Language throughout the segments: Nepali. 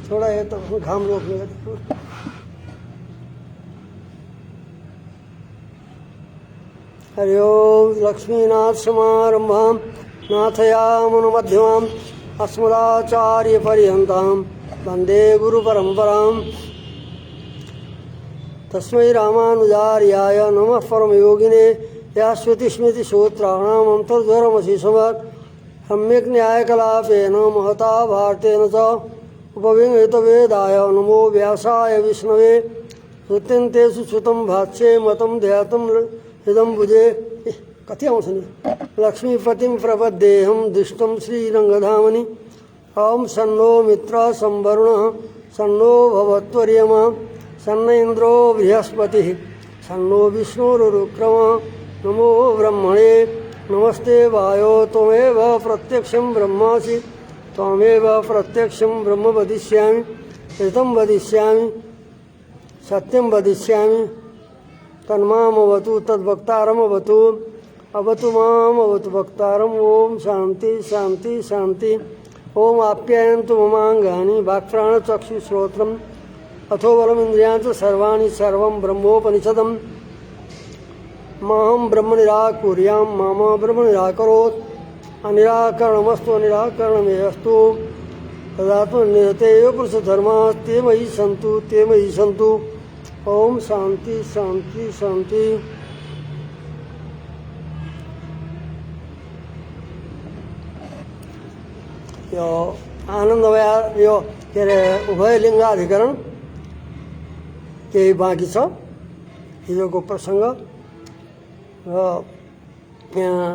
थोड़ा ये तो घाम रोकने का। हरि ओम लक्ष्मीनाथ समारंभां नाथयामुनमध्यमाम् अस्मदाचार्यपर्यन्तां वन्दे गुरुपरम्पराम्। तस्मै रामानुजार्याय नमः परमयोगिने यास्वतिस्मृतिसूत्राणाम् अन्तर्ज्वरमशिषमत् सम्यक् न्यायकलापेन महता भारतेन च उपविङ्गहितवेदाय नमो व्यासाय विष्णवे श्रुत्यन्तेषु श्रुतं भाष्ये मतं ध्यातं इदं भुजे। कति आउँछ नि? लक्ष्मीपतिं प्रपद्येऽहं दुष्टं श्रीरङ्गधामनि। ॐ सन्नो मित्र संवरुणः सन्नो भवत्वर्यमा सन्न इन्द्रो बृहस्पतिः सन्नो विष्णुरुक्रमः। नमो ब्रह्मणे नमस्ते वायो त्वमेव प्रत्यक्षं ब्रह्मासि त्वमेव प्रत्यक्षं ब्रह्म वदिष्यामि ऋतं वदिष्यामि सत्यं वदिष्यामि तन्मामवतु तद्वक्तारमवतु अवतु माम् अवतु वक्तारम्। ओम शांति शांति शांति। ओम आप्यायन्तु ममाङ्गानि वाक्प्राणचक्षुश्रोत्रम् अथो बलमिन्द्रियाणि च सर्वाणि सर्वं ब्रह्मोपनिषदम्। माहं ब्रह्म निराकुर्यां मा ब्रह्म निराकरोत्। अनिराकरणमस्तु अनिराकरणमेस्तु तदात्मनिरते एव पुरुषधर्माः ते मयि सन्तु ते मयि सन्तु। ओम शांति शांति शांति। यो आनन्दमय यो के अरे उभयलिङ्गाधिकरण केही बाँकी छ हिजोको प्रसङ्ग र यहाँ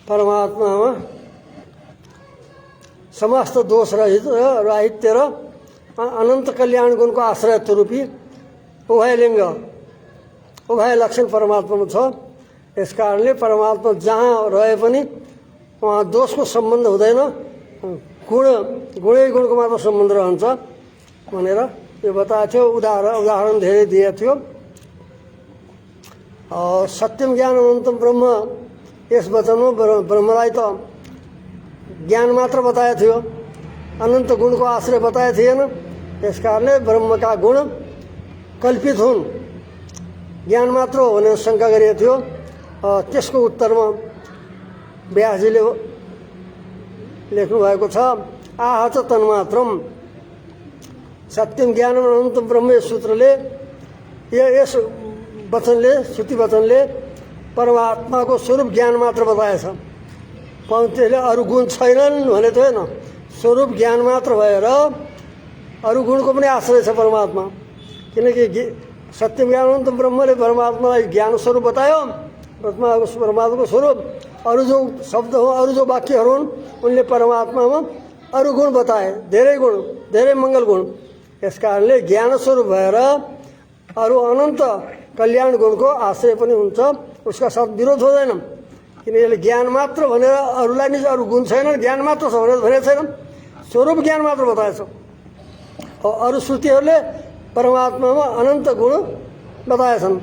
परमात्मामा समस्त दोष रहित राहित्य र अनन्त कल्याण गुणको आश्रयत्व रूपी उभयलिङ्ग उभय लक्षण परमात्मामा छ। यस कारणले परमात्मा जहाँ रहे पनि वहाँ दोषको सम्बन्ध हुँदैन, गुणै गुणको मात्र सम्बन्ध रहन्छ भनेर यो बताएको थियो। उदाहरण धेरै दिएको थियो। सत्यम ज्ञान अनन्तम ब्रह्म यस वचनमा ब्रह्मलाई त ज्ञान मात्र बताएको थियो, अनन्त गुणको आश्रय बताएको थिएन। यस कारणले ब्रह्मका गुण कल्पित हुन्, ज्ञान मात्र हो भनेर शङ्का गरिएको थियो। त्यसको उत्तरमा व्यासजीले लेख्नु भएको छ आह च तन्मात्रम सत्यम ज्ञानम अनन्तम ब्रह्म। यस सूत्रले यस वचनले श्रुति वचनले परमात्माको स्वरूप ज्ञान मात्र बताएछ। त्यसले अरू गुण छैनन् भनेको होइन, स्वरूप ज्ञान मात्र भएर अरू गुणको पनि आश्रय छ परमात्मा। किनकि सत्यम ज्ञान अनन्तम ब्रह्मले परमात्मालाई ज्ञान स्वरूप बतायो, परमात्माको स्वरूप। अरू जो शब्द हो अरू जो वाक्यहरू हुन् उनले परमात्मामा अरू गुण बताए, धेरै गुण, धेरै मङ्गल गुण। यस कारणले ज्ञान स्वरूप भएर अरू अनन्त कल्याण गुणको आश्रय पनि हुन्छ, उसका साथ विरोध हुँदैन। किन यसले ज्ञान मात्र भनेर अरूलाई नि अरू गुण छैन, ज्ञान मात्र छ भनेर भनेको छैन, स्वरूप ज्ञान मात्र बताएछ। अरू श्रुतिहरूले परमात्मामा अनन्त गुण बताएछन्।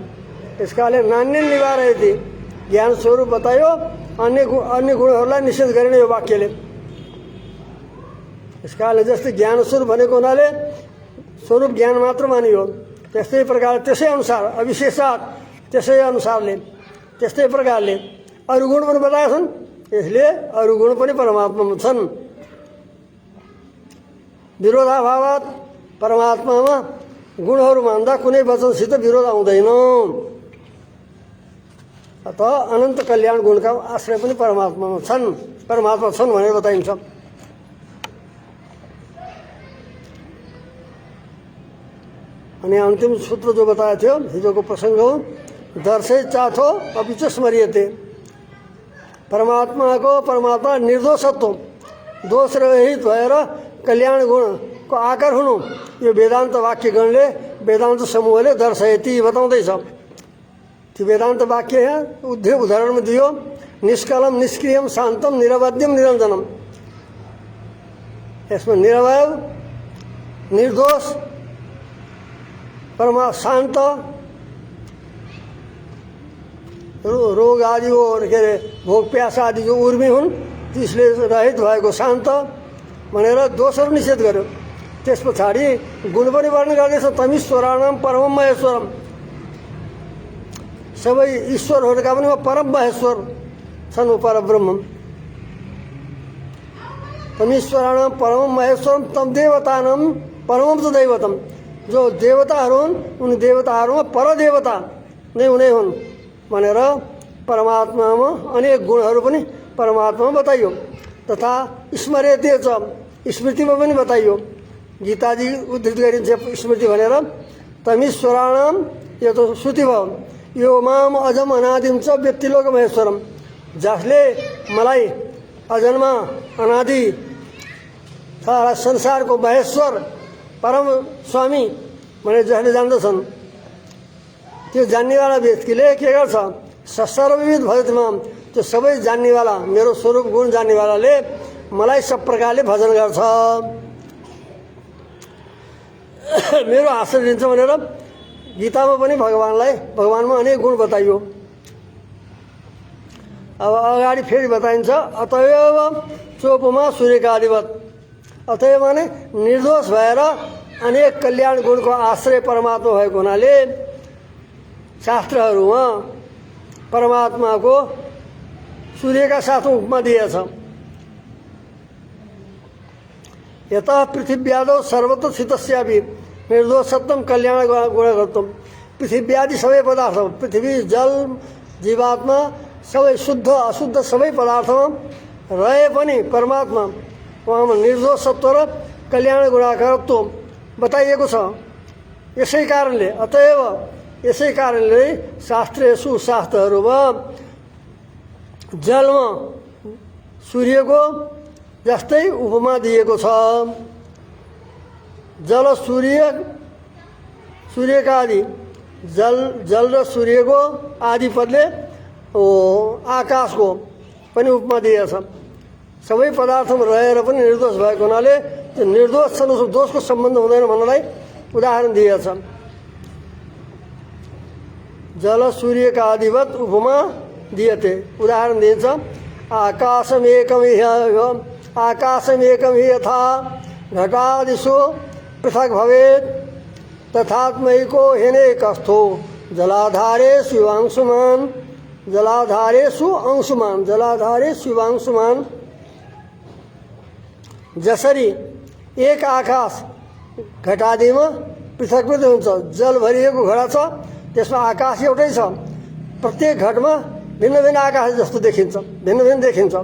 यस कारणले नान्य निवारयति ज्ञान स्वरूप बतायो, अन्य गुणहरूलाई निषेध गरेन यो वाक्यले। यस कारणले जस्तै ज्ञान स्वरूप भनेको हुनाले स्वरूप ज्ञान मात्र मानियो, त्यस्तै प्रकार त्यसै अनुसार अविशेषात् त्यस्तै प्रकारले अरू गुण पनि बताएछन्। यसले अरू गुण पनि परमात्मामा छन्। विरोधाभावात् परमात्मामा गुणहरू मान्दा कुनै वचनसित विरोध आउँदैन। अत अनन्त कल्याण गुणका आश्रय पनि परमात्मा छन् भनेर बताइन्छ। अनि अन्तिम सूत्र जो बताएको थियो हिजोको प्रसङ्ग हो दर्शै चाथो अपि च स्मरियते। परमात्मा निर्दोषत्व, दोष रहित भएर कल्याण गुणको आकार हुनु यो वेदान्त वाक्यगणले वेदान्त समूहले दर्शयति बताउँदैछ। त्यो वेदान्त वाक्य यहाँ उदाहरणमा दियो निष्कलम निष्क्रियम शान्तम निरवध्यम निरञ्जनम। यसमा निरवय निर्दोष शान्त रोग आदि हो के अरे भोग प्यास आदि जो उर्मी हुन् त्यसले रहित भएको शान्त भनेर दोषहरू निषेध गर्यो। त्यस पछाडि गुण पनि वर्णन गर्दैछ। तमीश्वराणाम परमम महेश्वरम, सबै ईश्वरहरूका पनि परम महेश्वर छन्, परब्रह्म। तमीश्वराणाम परमम महेश्वरम तम देवतानाम परमम च दैवतम, जो देवताहरू हुन् उन देवताहरूमा परदेवता नै हुने हुन् भनेर परमात्मामा अनेक गुणहरू पनि परमात्मामा बताइयो। तथा स्मरेते च, स्मृतिमा पनि बताइयो। गीताजी उद्धृत गरिन्छ स्मृति भनेर। तमीश्वराणाम, यो त श्रुति भयो। यो माम अजम अनादिम च व्यक्तिलोक महेश्वरम, जसले मलाई अजन्मा अनादि सारा संसारको महेश्वर परम स्वामी भनेर जसले जान्दछन्, त्यो जान्नेवाला व्यक्तिले के गर्छ? सर्वविध भजतमाम, त्यो सबै जान्नेवाला, मेरो स्वरूप गुण जान्नेवालाले मलाई सब प्रकारले भजन गर्छ, मेरो आश्रय लिन्छ भनेर गीतामा पनि भगवानमा अनेक गुण बताइयो। अब अगाडि फेरि बताइन्छ अतएव चोपमा सूर्यकादिवत। अतएव माने निर्दोष भएर अनेक कल्याण गुणको आश्रय परमात्मा भएको हुनाले शास्त्रहरूमा परमात्माको सूर्यका साथ उपमा दिएछ। यतः पृथिव्यादौ सर्वत्र स्थितस्यापि निर्दोषत्वम कल्याण गुणगत्वम। पृथिव्यादि सबै पदार्थ, पृथ्वी जल जीवात्मा सबै शुद्ध अशुद्ध सबै पदार्थमा रहे पनि परमात्मा उहाँमा निर्दोषत्व र कल्याण गुणाकारत्व बताइएको छ। यसै कारणले अतएव यसै कारणले शास्त्रेषु शास्त्रहरूमा जलमा सूर्यको जस्तै उपमा दिएको छ। जल सूर्यका आदि, जल र सूर्यको आदि पदले आकाशको पनि उपमा दिएछ। सबै पदार्थमा रहेर पनि निर्दोष भएको हुनाले त्यो निर्दोष छन्, उसको दोषको सम्बन्ध हुँदैन भन्नलाई उदाहरण दिएछ। जल सूर्यका आदिवत उपमा दिएते, उदाहरण दिन्छ। आकाशमेकम हि यथा घटादिषु पृथक भवेत् तथात्मैको ह्यनेकस्थो जलाधारेषु अंशुमान, जलाधारेषु अंशुमान, जलाधारेषु अंशुमान। जसरी एक आकाश घटादिमा पृथक पृथक हुन्छ। जल भरिएको घडा छ, त्यसमा आकाश एउटै छ। प्रत्येक घटमा भिन्न भिन्न आकाश जस्तो देखिन्छ, भिन्न भिन्न देखिन्छ,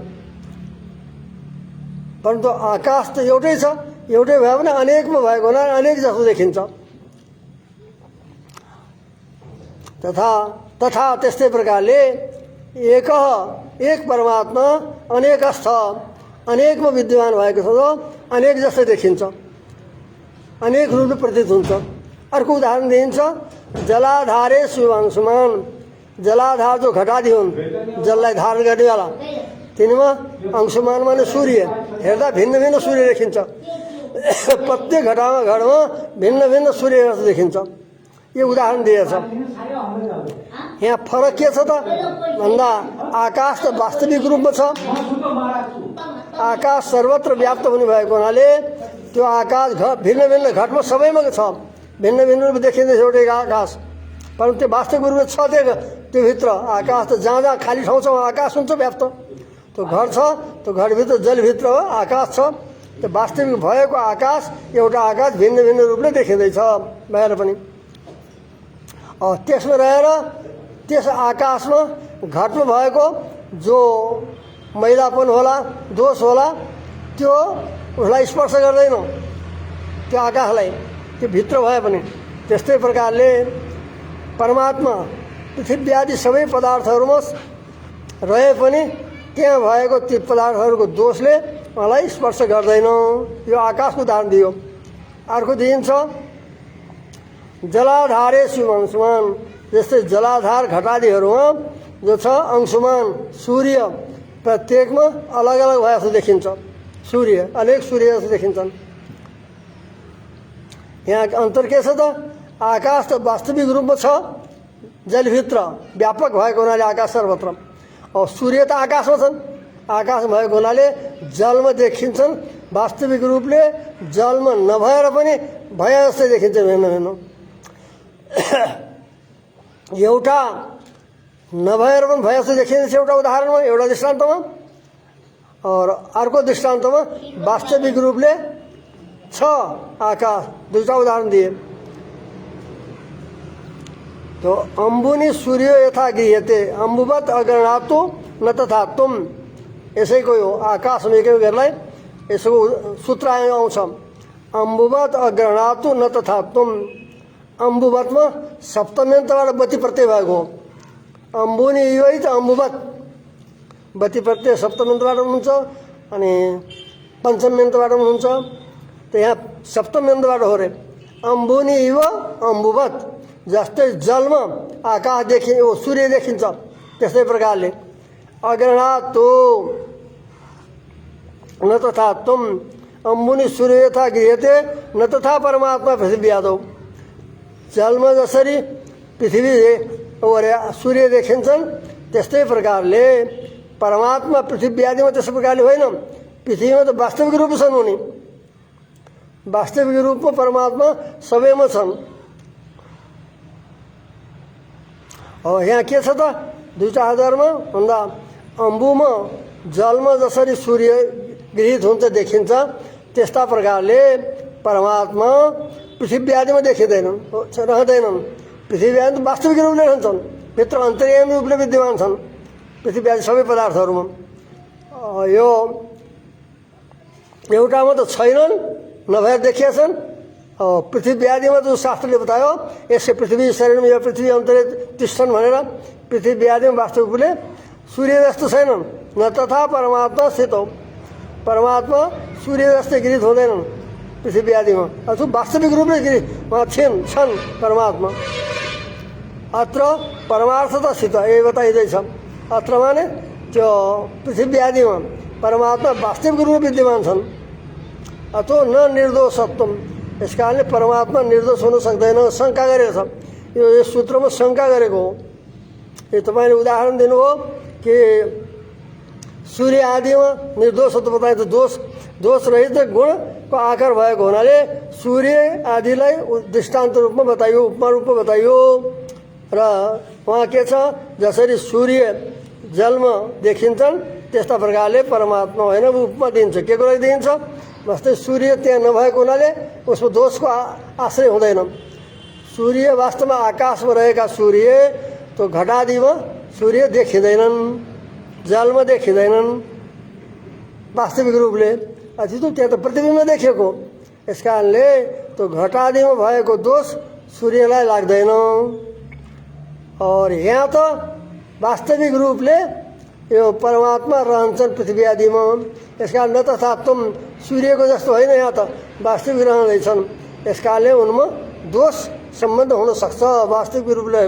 परन्तु आकाश त एउटै छ। एउटै भयो भने अनेकमा भएको हुनाले अनेक जस्तो देखिन्छ। तथा त्यस्तै प्रकारले एक परमात्मा अनेकस्थ, अनेकमा विद्यमान भएको छ, अनेक जस्तै देखिन्छ, अनेक रूपले प्रतीत हुन्छ। अर्को उदाहरण दिइन्छ जलाधारे शिवांशुमान। जलाधार जो घटादि हुन्, जललाई धारण गर्नेवाला, तिनीमा अंशुमान माने सूर्य, हेर्दा भिन्न भिन्न सूर्य देखिन्छ। प्रत्येक घडमा भिन्न भिन्न सूर्य जस्तो देखिन्छ। यो उदाहरण दिएछ। यहाँ फरक के छ त भन्दा आकाश त वास्तविक रूपमा छ। आकाश सर्वत्र व्याप्त हुने भएको हुनाले त्यो आकाश भिन्न भिन्न घटमा सबैमा छ, भिन्न भिन्न रूपमा देखिँदैछ एउटै आकाश, परन्तु त्यो वास्तविक रूपमा छ। त्यो भित्र आकाश त जहाँ जहाँ खाली ठाउँ छ आकाश हुन्छ व्याप्त। त्यो घर छ, त्यो घरभित्र जलभित्र हो आकाश छ। त्यो वास्तविक भएको आकाश एउटा आकाश भिन्न भिन्न रूपले देखिँदैछ बाहिर पनि। त्यसमा रहेर त्यस आकाशमा घटमा भएको जो मैलापन होला, दोष होला, त्यो उसलाई स्पर्श गर्दैन त्यो आकाशलाई, त्यो भित्र भए पनि। त्यस्तै प्रकारले परमात्मा पृथ्वी आदि सबै पदार्थहरूमा रहे पनि त्यहाँ भएको ती पदार्थहरूको दोषले उहाँलाई स्पर्श गर्दैन। यो आकाशको उदाहरण दियो। अर्को दिइन्छ जलाधारे शिव अंशुमान। जस्तै जलाधार घटादिहरूमा जो छ अंशुमान सूर्य, प्रत्येकमा अलग अलग भए जस्तो देखिन्छ। सूर्य अनेक सूर्य जस्तो देखिन्छन्। यहाँ अन्तर के छ त? आकाश त वास्तविक रूपमा छ, जलभित्र व्यापक भएको हुनाले आकाश सर्वत्र। सूर्य त आकाशमा छन्, आकाश भएको हुनाले जलमा देखिन्छन्, वास्तविक रूपले जलमा नभएर पनि भए जस्तै देखिन्छ। हेर्नु एउटा नभएर पनि भए जस्तो देखिन्छ एउटा उदाहरणमा, एउटा दृष्टान्तमा, और अर्को दृष्टान्तमा वास्तविक रूपले छ आकाश। दुईटा उदाहरण दिए। तो अम्बुनी सूर्य यथा गृह्यते अम्बुवत अग्रणातु न तथा तुम, यसैको हो आकाश मेकै गरेलाई यसको सूत्र आउँछ। अम्बुवत अग्रणातु न तथा तुम, अम्बुवतमा सप्तम्यन्तबाट बत्ती प्रत्यय भएको हो। अम्बुनी यही त अम्बुवत बत्ती प्रत्यय सप्तम्यन्तबाट हुन्छ अनि पञ्चम्यन्तबाट हुन्छ। त यहाँ सप्तम्यन्तबाट हो रे। अम्बुनी इव अम्बुवत, जस्तै जलमा आकाश सूर्य देखिन्छ त्यस्तै प्रकारले अग्रणातो न तथा तुम अम्बुनी सूर्य यथा गृह्यते न तथा परमात्मा पृथ्वी आदौ, जलमा जसरी पृथ्वी सूर्य देखिन्छन् त्यस्तै प्रकारले परमात्मा पृथ्वी आदिमा त्यस्तो प्रकारले होइन। पृथ्वीमा त वास्तविक रूप छन्, उनी वास्तविक रूपमा परमात्मा सबैमा छन्। यहाँ के छ त दुईटा आधारमा भन्दा अम्बुमा जलमा जसरी सूर्य गृहित हुन्छ देखिन्छ त्यस्ता प्रकारले परमात्मा पृथ्वी आदिमा देखिँदैनन्, रहँदैनन्। पृथ्वी आदि वास्तविक रूपले रहन्छन्, भित्र अन्तर्यामी रूपले विद्यमान छन् पृथ्वी आदि सबै पदार्थहरूमा। यो एउटामा त छैनन्, नभएर देखिया छन्। पृथ्वी आदिमा जो शास्त्रले बतायो यसै पृथ्वी शरीरमा या पृथ्वी अन्तरे तिष्ठन् भनेर, पृथ्वी आदिमा वास्तविक रूपले सूर्य जस्तो छैनन्। न तथा परमात्मा स्थित हो, परमात्मा सूर्य जस्तै गृहित हुँदैनन् पृथ्वी आदिमा, अथवा वास्तविक रूपले गृहित उहाँ छन् परमात्मा। अत्र परमार्थता स्थित यही बताइँदैछ। अत्र माने त्यो पृथ्वी आदिमा परमात्मा वास्तविक रूपले विद्यमान छन्। अथवा न निर्दोषत्वम, यस कारणले परमात्मा निर्दोष हुन सक्दैन शङ्का गरेको छ। यो यस सूत्रमा शङ्का गरेको हो। यो तपाईँले उदाहरण दिनुभयो कि सूर्य आदिमा निर्दोषत्व बताइन्छ, दोष रहित गुणको आकार भएको हुनाले सूर्य आदिलाई दृष्टान्त रूपमा बताइयो, उपमा रूपमा बताइयो। र उहाँ के छ, जसरी सूर्य जलमा देखिन्छन् त्यस्ता प्रकारले परमात्मा होइन उपमा दिन्छ। के को लागि दिइन्छ? जस्तै सूर्य त्यहाँ नभएको हुनाले उसको दोषको आश्रय हुँदैन। सूर्य वास्तवमा आकाशमा रहेका सूर्य त्यो घटादिमा सूर्य देखिँदैनन्, जलमा देखिँदैनन् वास्तविक रूपले। अझै त त्यहाँ त पृथ्वीमा देखेको, यस कारणले त्यो घटादिमा भएको दोष सूर्यलाई लाग्दैन। और यहाँ त वास्तविक रूपले यो परमात्मा रहन्छन् पृथ्वी आदिमा। यस कारण न तथा तुम, सूर्यको जस्तो होइन, यहाँ त वास्तविक रहँदैछन्। यस कारणले उनमा दोष सम्बन्ध हुन सक्छ। वास्तविक रूपले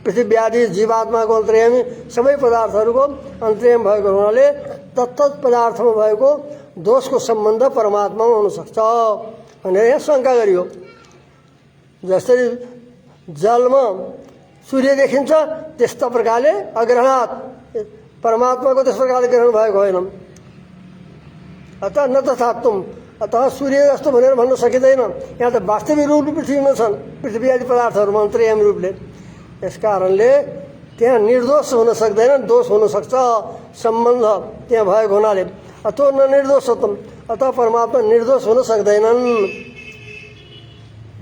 पृथ्वी आदि जीवात्माको अन्तर्यामी सबै पदार्थहरूको अन्तर्यामी भएको हुनाले तत्त पदार्थमा भएको दोषको सम्बन्ध परमात्मामा हुनसक्छ भनेर यहाँ शङ्का गरियो। जसरी जलमा सूर्य देखिन्छ त्यस्ता प्रकारले अग्रहणात परमात्माको त्यस प्रकारले ग्रहण भएको होइन। अतः न तथा तुम, अतः सूर्य जस्तो भनेर भन्न सकिँदैन। यहाँ त वास्तविक रूपले पृथ्वीमा छन् पृथ्वी आदि पदार्थहरूमा अन्तर्यामी रूपले। यस कारणले त्यहाँ निर्दोष हुन सक्दैन, दोष हुनसक्छ सम्बन्ध त्यहाँ भएको हुनाले। अथवा न निर्दोषत्वम, अतः परमात्मा निर्दोष हुन सक्दैनन्।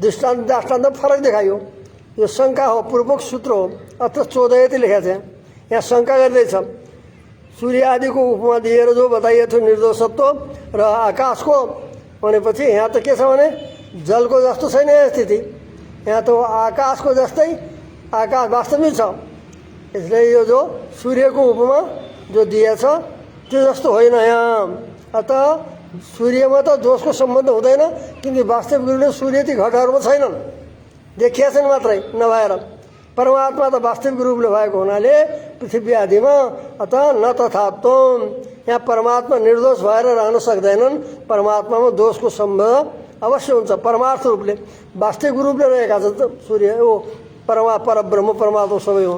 दृष्टान्त फरक देखाइयो। यो शङ्का हो, पूर्वक सूत्र हो। अत्र चोदयति लेखेको छ। यहाँ शङ्का गर्दैछ। सूर्य आदिको उपमा दिएर जो बताइएको थियो निर्दोषत्व र आकाशको भनेपछि यहाँ त के छ भने जलको जस्तो छैन यहाँ स्थिति। यहाँ त आकाशको जस्तै आकाश वास्तविक छ। इसलिए यो जो सूर्यको उपमा जो दिएछ त्यो जस्तो होइन यहाँ। अतः सूर्यमा त दोषको सम्बन्ध हुँदैन, किनकि वास्तविक रूपले सूर्य ती घटहरूमा छैनन्, देखिया छन् मात्रै नभएर। परमात्मा त वास्तविक रूपले भएको हुनाले पृथ्वी आदिमा। अतः न तथा तुम, यहाँ परमात्मा निर्दोष भएर रहन सक्दैनन्। परमात्मामा दोषको सम्बन्ध अवश्य हुन्छ परमार्थ रूपले, वास्तविक रूपले रहेका छ सूर्य ओ परब्रह्म परमात्मा सबै हो।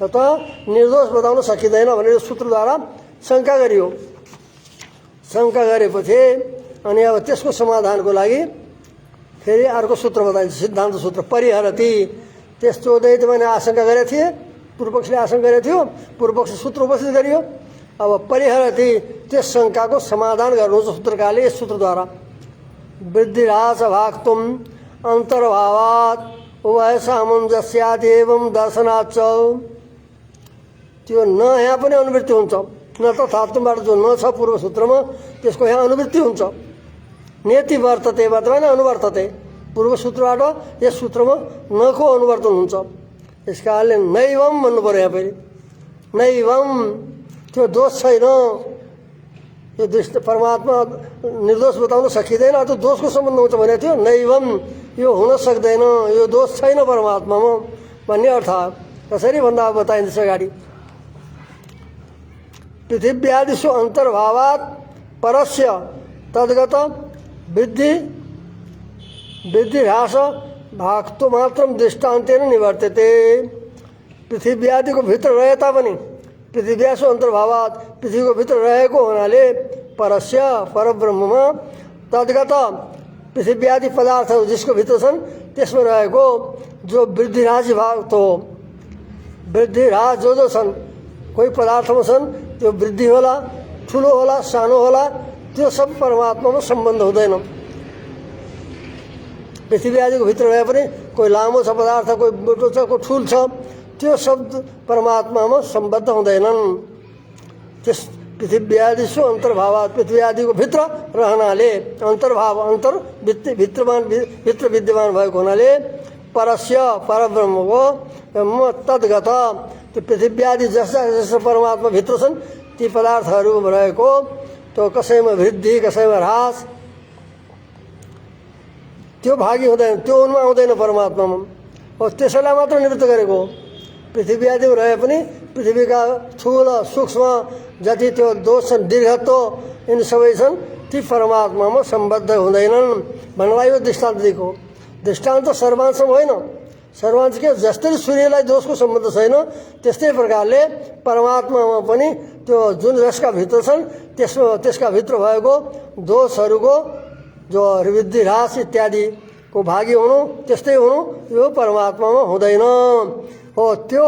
अतः निर्दोष बताउन सकिँदैन भनेर सूत्रद्वारा शङ्का गरियो। शङ्का गरेपछि अनि अब त्यसको समाधानको लागि फेरि अर्को सूत्र बताइन्छ, सिद्धान्त सूत्र परिहरति। त्यस्तो हुँदै मैले आशंका गरेको थिएँ, पूर्वपक्षले आशंका गरेको थियो, पूर्वपक्ष सूत्र उपस्थित गरियो। अब परिहरति त्यस शङ्काको समाधान गर्नुहुन्छ सूत्रकारले यस सूत्रद्वारा। वृद्धिरास भाक्तुम अन्तर्भावात् उभय सामञ्जस्यात् एवं दर्शनात् च। त्यो न यहाँ पनि अनुवृत्ति हुन्छ, न तथात्मबाट जो न छ पूर्व सूत्रमा त्यसको यहाँ अनुवृत्ति हुन्छ। नेति वर्ततेबाट होइन अनुवर्तते, पूर्व सूत्रबाट यस सूत्रमा नको अनुवर्तन हुन्छ। यस कारणले नैवम भन्नु पऱ्यो यहाँ फेरि। नैवम त्यो दोष छैन, यो दृष्टि परमात्मा निर्दोष बताउन सकिँदैन, त्यो दोषको सम्बन्ध हुन्छ भनेको थियो। नैवम यो हुन सक्दैन, यो दोष छैन परमात्मामा भन्ने अर्थ। कसरी भन्दा बताइन्छ अगाडि। पृथिव्यादिषु अन्तर्भावात् परस्य तद्गत वृद्धिह्रास भाक्तो मात्रम दृष्टान्तेन निवर्तते। पृथिव्यादिको भित्र रहे तापनि पृथिव्यासु अन्तर्भावात् पृथ्वीको भित्र रहेको हुनाले परस्य परब्रह्ममा तद्गत पृथिव्यादि पदार्थहरू जिसको भित्र छन् त्यसमा रहेको जो वृद्धिह्रासी भाग हो, वृद्धिह्रास जो छन् कोही पदार्थमा छन् त्यो वृद्धि होला, ठुलो होला, सानो होला, त्यो सब परमात्मामा सम्बन्ध हुँदैन। पृथ्वी आदिको भित्र रहे पनि कोही लामो छ पदार्थ, कोही मोटो छ, कोही ठुल छ, त्यो शब्द परमात्मामा सम्बद्ध हुँदैनन्। त्यस पृथ्वी आदिसु अन्तर्भावात् पृथ्वी आदिको भित्र रहनाले अन्तर्भाव अन्तर भित्र विद्यमान भएको हुनाले परस्य परब्रह्मको तद्गत त्यो पृथ्वी आदि जस्ता जस्ता परमात्मा भित्र छन् ती पदार्थहरू रहेको त्यो कसैमा वृद्धि कसैमा ह्रास त्यो भागी हुँदैन, त्यो उनमा आउँदैन परमात्मामा। हो त्यसैलाई मात्र निवृत्त गरेको हो। पृथ्वी आदिमा रहे पनि पृथ्वीका स्थूल सूक्ष्म जति त्यो दोष छन्, दीर्घत्व यिनी सबै छन्, ती परमात्मामा सम्बद्ध हुँदैनन् भन्नलाई यो दृष्टान्त दिएको। दृष्टान्त सर्वांशमा होइन, सर्वांश के जस्तै सूर्यलाई दोषको सम्बन्ध छैन त्यस्तै प्रकारले परमात्मामा पनि त्यो जुन रसका भित्र छन् त्यसका भित्र भएको दोषहरूको जो वृद्धि ह्रास इत्यादिको भागी हुनु त्यस्तै हुनु यो परमात्मामा हुँदैन। हो त्यो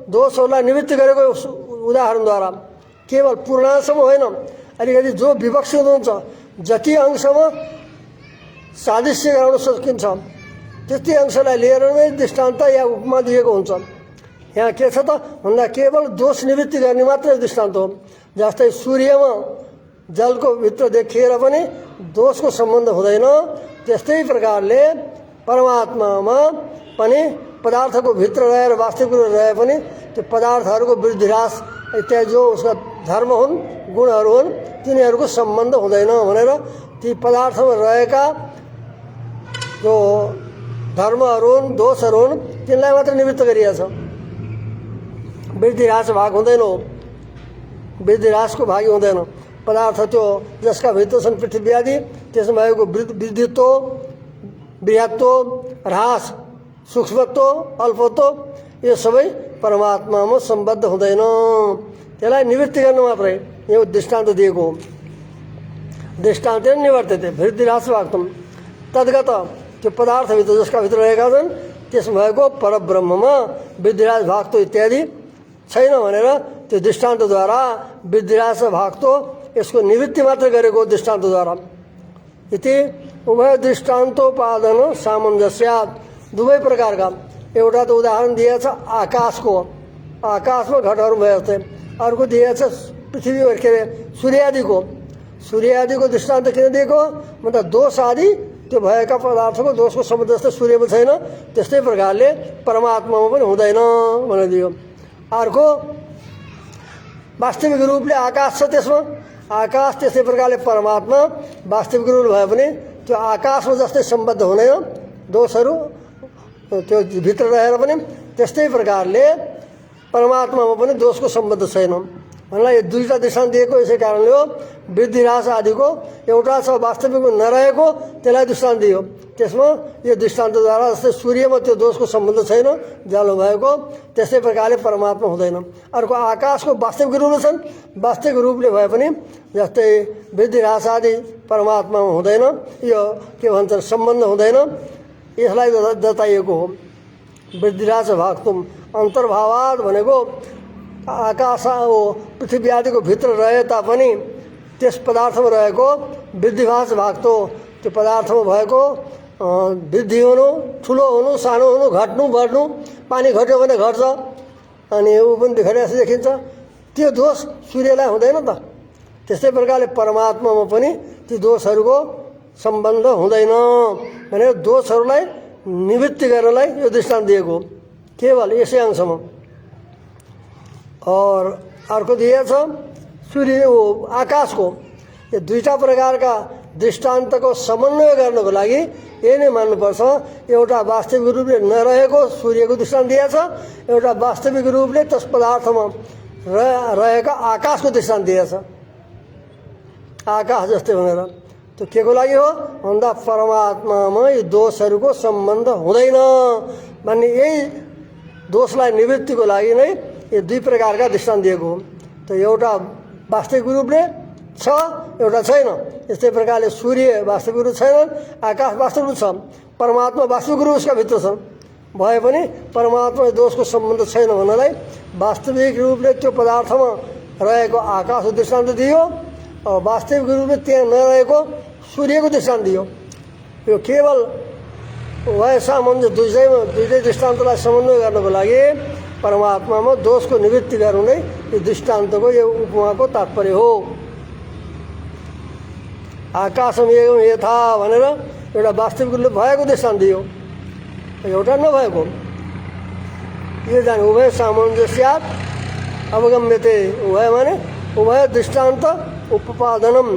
दोषहरूलाई निवृत्ति गरेको उदाहरणद्वारा केवल पूर्णांशमा होइन, अलिकति जो विवक्षित हुनुहुन्छ जति अंशमा सादृश्य गराउन सकिन्छ त्यति अंशलाई लिएर नै दृष्टान्त या उपमा दिएको हुन्छ। यहाँ के छ त भन्दा केवल दोष निवृत्ति गर्ने मात्रै दृष्टान्त हो। जस्तै सूर्यमा जलको भित्र देखिएर पनि दोषको सम्बन्ध हुँदैन, त्यस्तै प्रकारले परमात्मामा पनि पदार्थको भित्र रहेर वास्तविक रूपमा रहे पनि त्यो पदार्थहरूको वृद्धिह्रास इत्यादि जो उसका धर्म हुन् गुणहरू हुन् तिनीहरूको सम्बन्ध हुँदैन भनेर ती पदार्थमा रहेका जो धर्महरू हुन् दोषहरू हुन् तिनलाई मात्र निवृत्त गरिएको छ। वृद्धिह्रास भाग हुँदैन, वृद्धिह्रासको भागी हुँदैन। पदार्थ त्यो जसका भित्र छन् पृथ्वी आदि त्यसमा भएको वृद्धित्व बृहत्व ह्रास सूक्ष्मत्व अल्पत्व यो सबै परमात्मामा सम्बद्ध हुँदैन, त्यसलाई निवृत्ति गर्नु मात्रै यो दृष्टान्त दिएको हो। दृष्टान्त निवर्तते वृद्धिह्रास भाक्तम तद्गत त्यो पदार्थभित्र जसका भित्र रहेका छन् त्यसमा भएको परब्रह्ममा वृद्धिह्रास भाक्तो इत्यादि छैन भनेर त्यो दृष्टान्तद्वारा वृद्धिह्रास भाक्तो यसको निवृत्ति मात्र गरेको दृष्टान्तद्वारा। इति उभय दृष्टान्तोपादन सामञ्जस्यात् दुवै प्रकारका एउटा त उदाहरण दिएछ आकाशको, आकाशमा घटहरू भए जस्तै, अर्को दिएछ पृथ्वी के अरे सूर्य आदिको दृष्टान्त किन दिएको भन्दा दोष आदि त्यो भएका पदार्थको दोषको सम्बन्ध जस्तै सूर्यमा छैन त्यस्तै प्रकारले परमात्मामा पनि हुँदैन भनेर दियो। अर्को वास्तविक रूपले आकाश छ त्यसमा, आकाश त्यस्तै प्रकारले परमात्मा वास्तविक रूप भए पनि त्यो आकाशमा जस्तै सम्बद्ध हुँदैन दोषहरू त्यो भित्र रहेर पनि त्यस्तै प्रकारले परमात्मामा पनि दोषको सम्बन्ध छैन। भन्नलाई यो दुईवटा दृष्टान्त दिएको यसै कारणले हो। वृद्धि ह्रास आदिको एउटा छ वास्तविक नरहेको, त्यसलाई दृष्टान्त दियो। त्यसमा यो दृष्टान्तद्वारा जस्तै सूर्यमा त्यो दोषको सम्बन्ध छैन उज्यालो भएको, त्यस्तै प्रकारले परमात्मा हुँदैन। अर्को आकाशको वास्तविक रूपले छन्, वास्तविक रूपले भए पनि जस्तै वृद्धि ह्रास आदि परमात्मामा हुँदैन, यो के भन्छ सम्बन्ध हुँदैन, यसलाई जताइएको हो। वृद्धि ह्रास भाक्तुम अन्तर्भावाद भनेको आकाश हो पृथ्वी आदिको भित्र रहे तापनि त्यस पदार्थमा रहेको वृद्धिभास भाग्तो, त्यो पदार्थमा भएको वृद्धि हुनु, ठुलो हुनु, सानो हुनु, घट्नु बढ्नु, पानी घट्यो भने घट्छ अनि ऊ पनि घटे जस्तो देखिन्छ, त्यो दोष सूर्यलाई हुँदैन त। त्यस्तै प्रकारले परमात्मामा पनि ती दोषहरूको सम्बन्ध हुँदैन भनेर दोषहरूलाई निवृत्ति गर्नलाई यो दृष्टान्त दिएको केवल यसै अंशमा। और अर्को दिएछ सूर्य आकाशको यो दुईटा प्रकारका दृष्टान्तको समन्वय गर्नको लागि यही नै मान्नुपर्छ। एउटा वास्तविक रूपले नरहेको सूर्यको दृष्टान्त दिएछ, एउटा वास्तविक रूपले त्यस पदार्थमा रहेका आकाशको दृष्टान्त दिएछ। आकाश जस्तै भनेर त्यो के को लागि हो भन्दा परमात्मामा यी दोषहरूको सम्बन्ध हुँदैन भन्ने यही दोषलाई निवृत्तिको लागि नै यो दुई प्रकारका दृष्टान्त दिएको हो। त एउटा वास्तविक रूपले छ, एउटा छैन। यस्तै प्रकारले सूर्य वास्तविक रूप छैन, आकाश वास्तविक रूप छ, परमात्मा वास्तविक रूप उसका भित्र छन् भए पनि परमात्मा दोषको सम्बन्ध छैन भन्नलाई वास्तविक रूपले त्यो पदार्थमा रहेको आकाशको दृष्टान्त दियो, वास्तविक रूपले त्यहाँ नरहेको सूर्यको दृष्टान्त दियो। यो केवल वय सामञ्जस्य दुईटै दृष्टान्तलाई समन्वय गर्नको लागि परमात्मामा दोषको निवृत्ति गर्नु नै यो दृष्टान्तको यो उपमाको तात्पर्य हो। आकाशम एवं यथा भनेर एउटा वास्तविक रूपले भएको दृष्टान्त दियो, एउटा नभएको। यो जाने उभय सामञ्जस्यात् अवगम्यते, उभय माने उभय दृष्टान्त उपादनम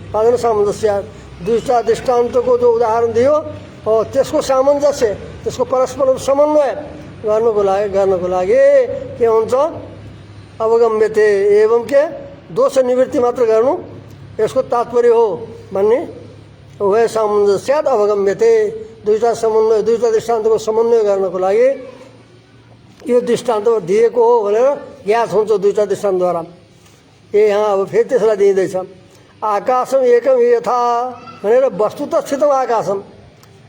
पादन सामञ्जस्यात्, दुईटा दृष्टान्तको जो उदाहरण दियो त्यसको सामञ्जस्य, त्यसको परस्पर समन्वय गर्नको लागि के हुन्छ अवगम्यते एवं के दोष निवृत्ति मात्र गर्नु यसको तात्पर्य हो भन्ने उभय सामञ्जस्यात् अवगम्यते, दुईटा समन्वय दुईटा दृष्टान्तको समन्वय गर्नको लागि यो दृष्टान्त दिएको हो भनेर ज्ञात हुन्छ दुईटा दृष्टान्तद्वारा। यहाँ अब फेरि त्यसलाई दिँदैछ आकाशम एकम यथा भनेर वस्तुतः स्थितम आकाशम,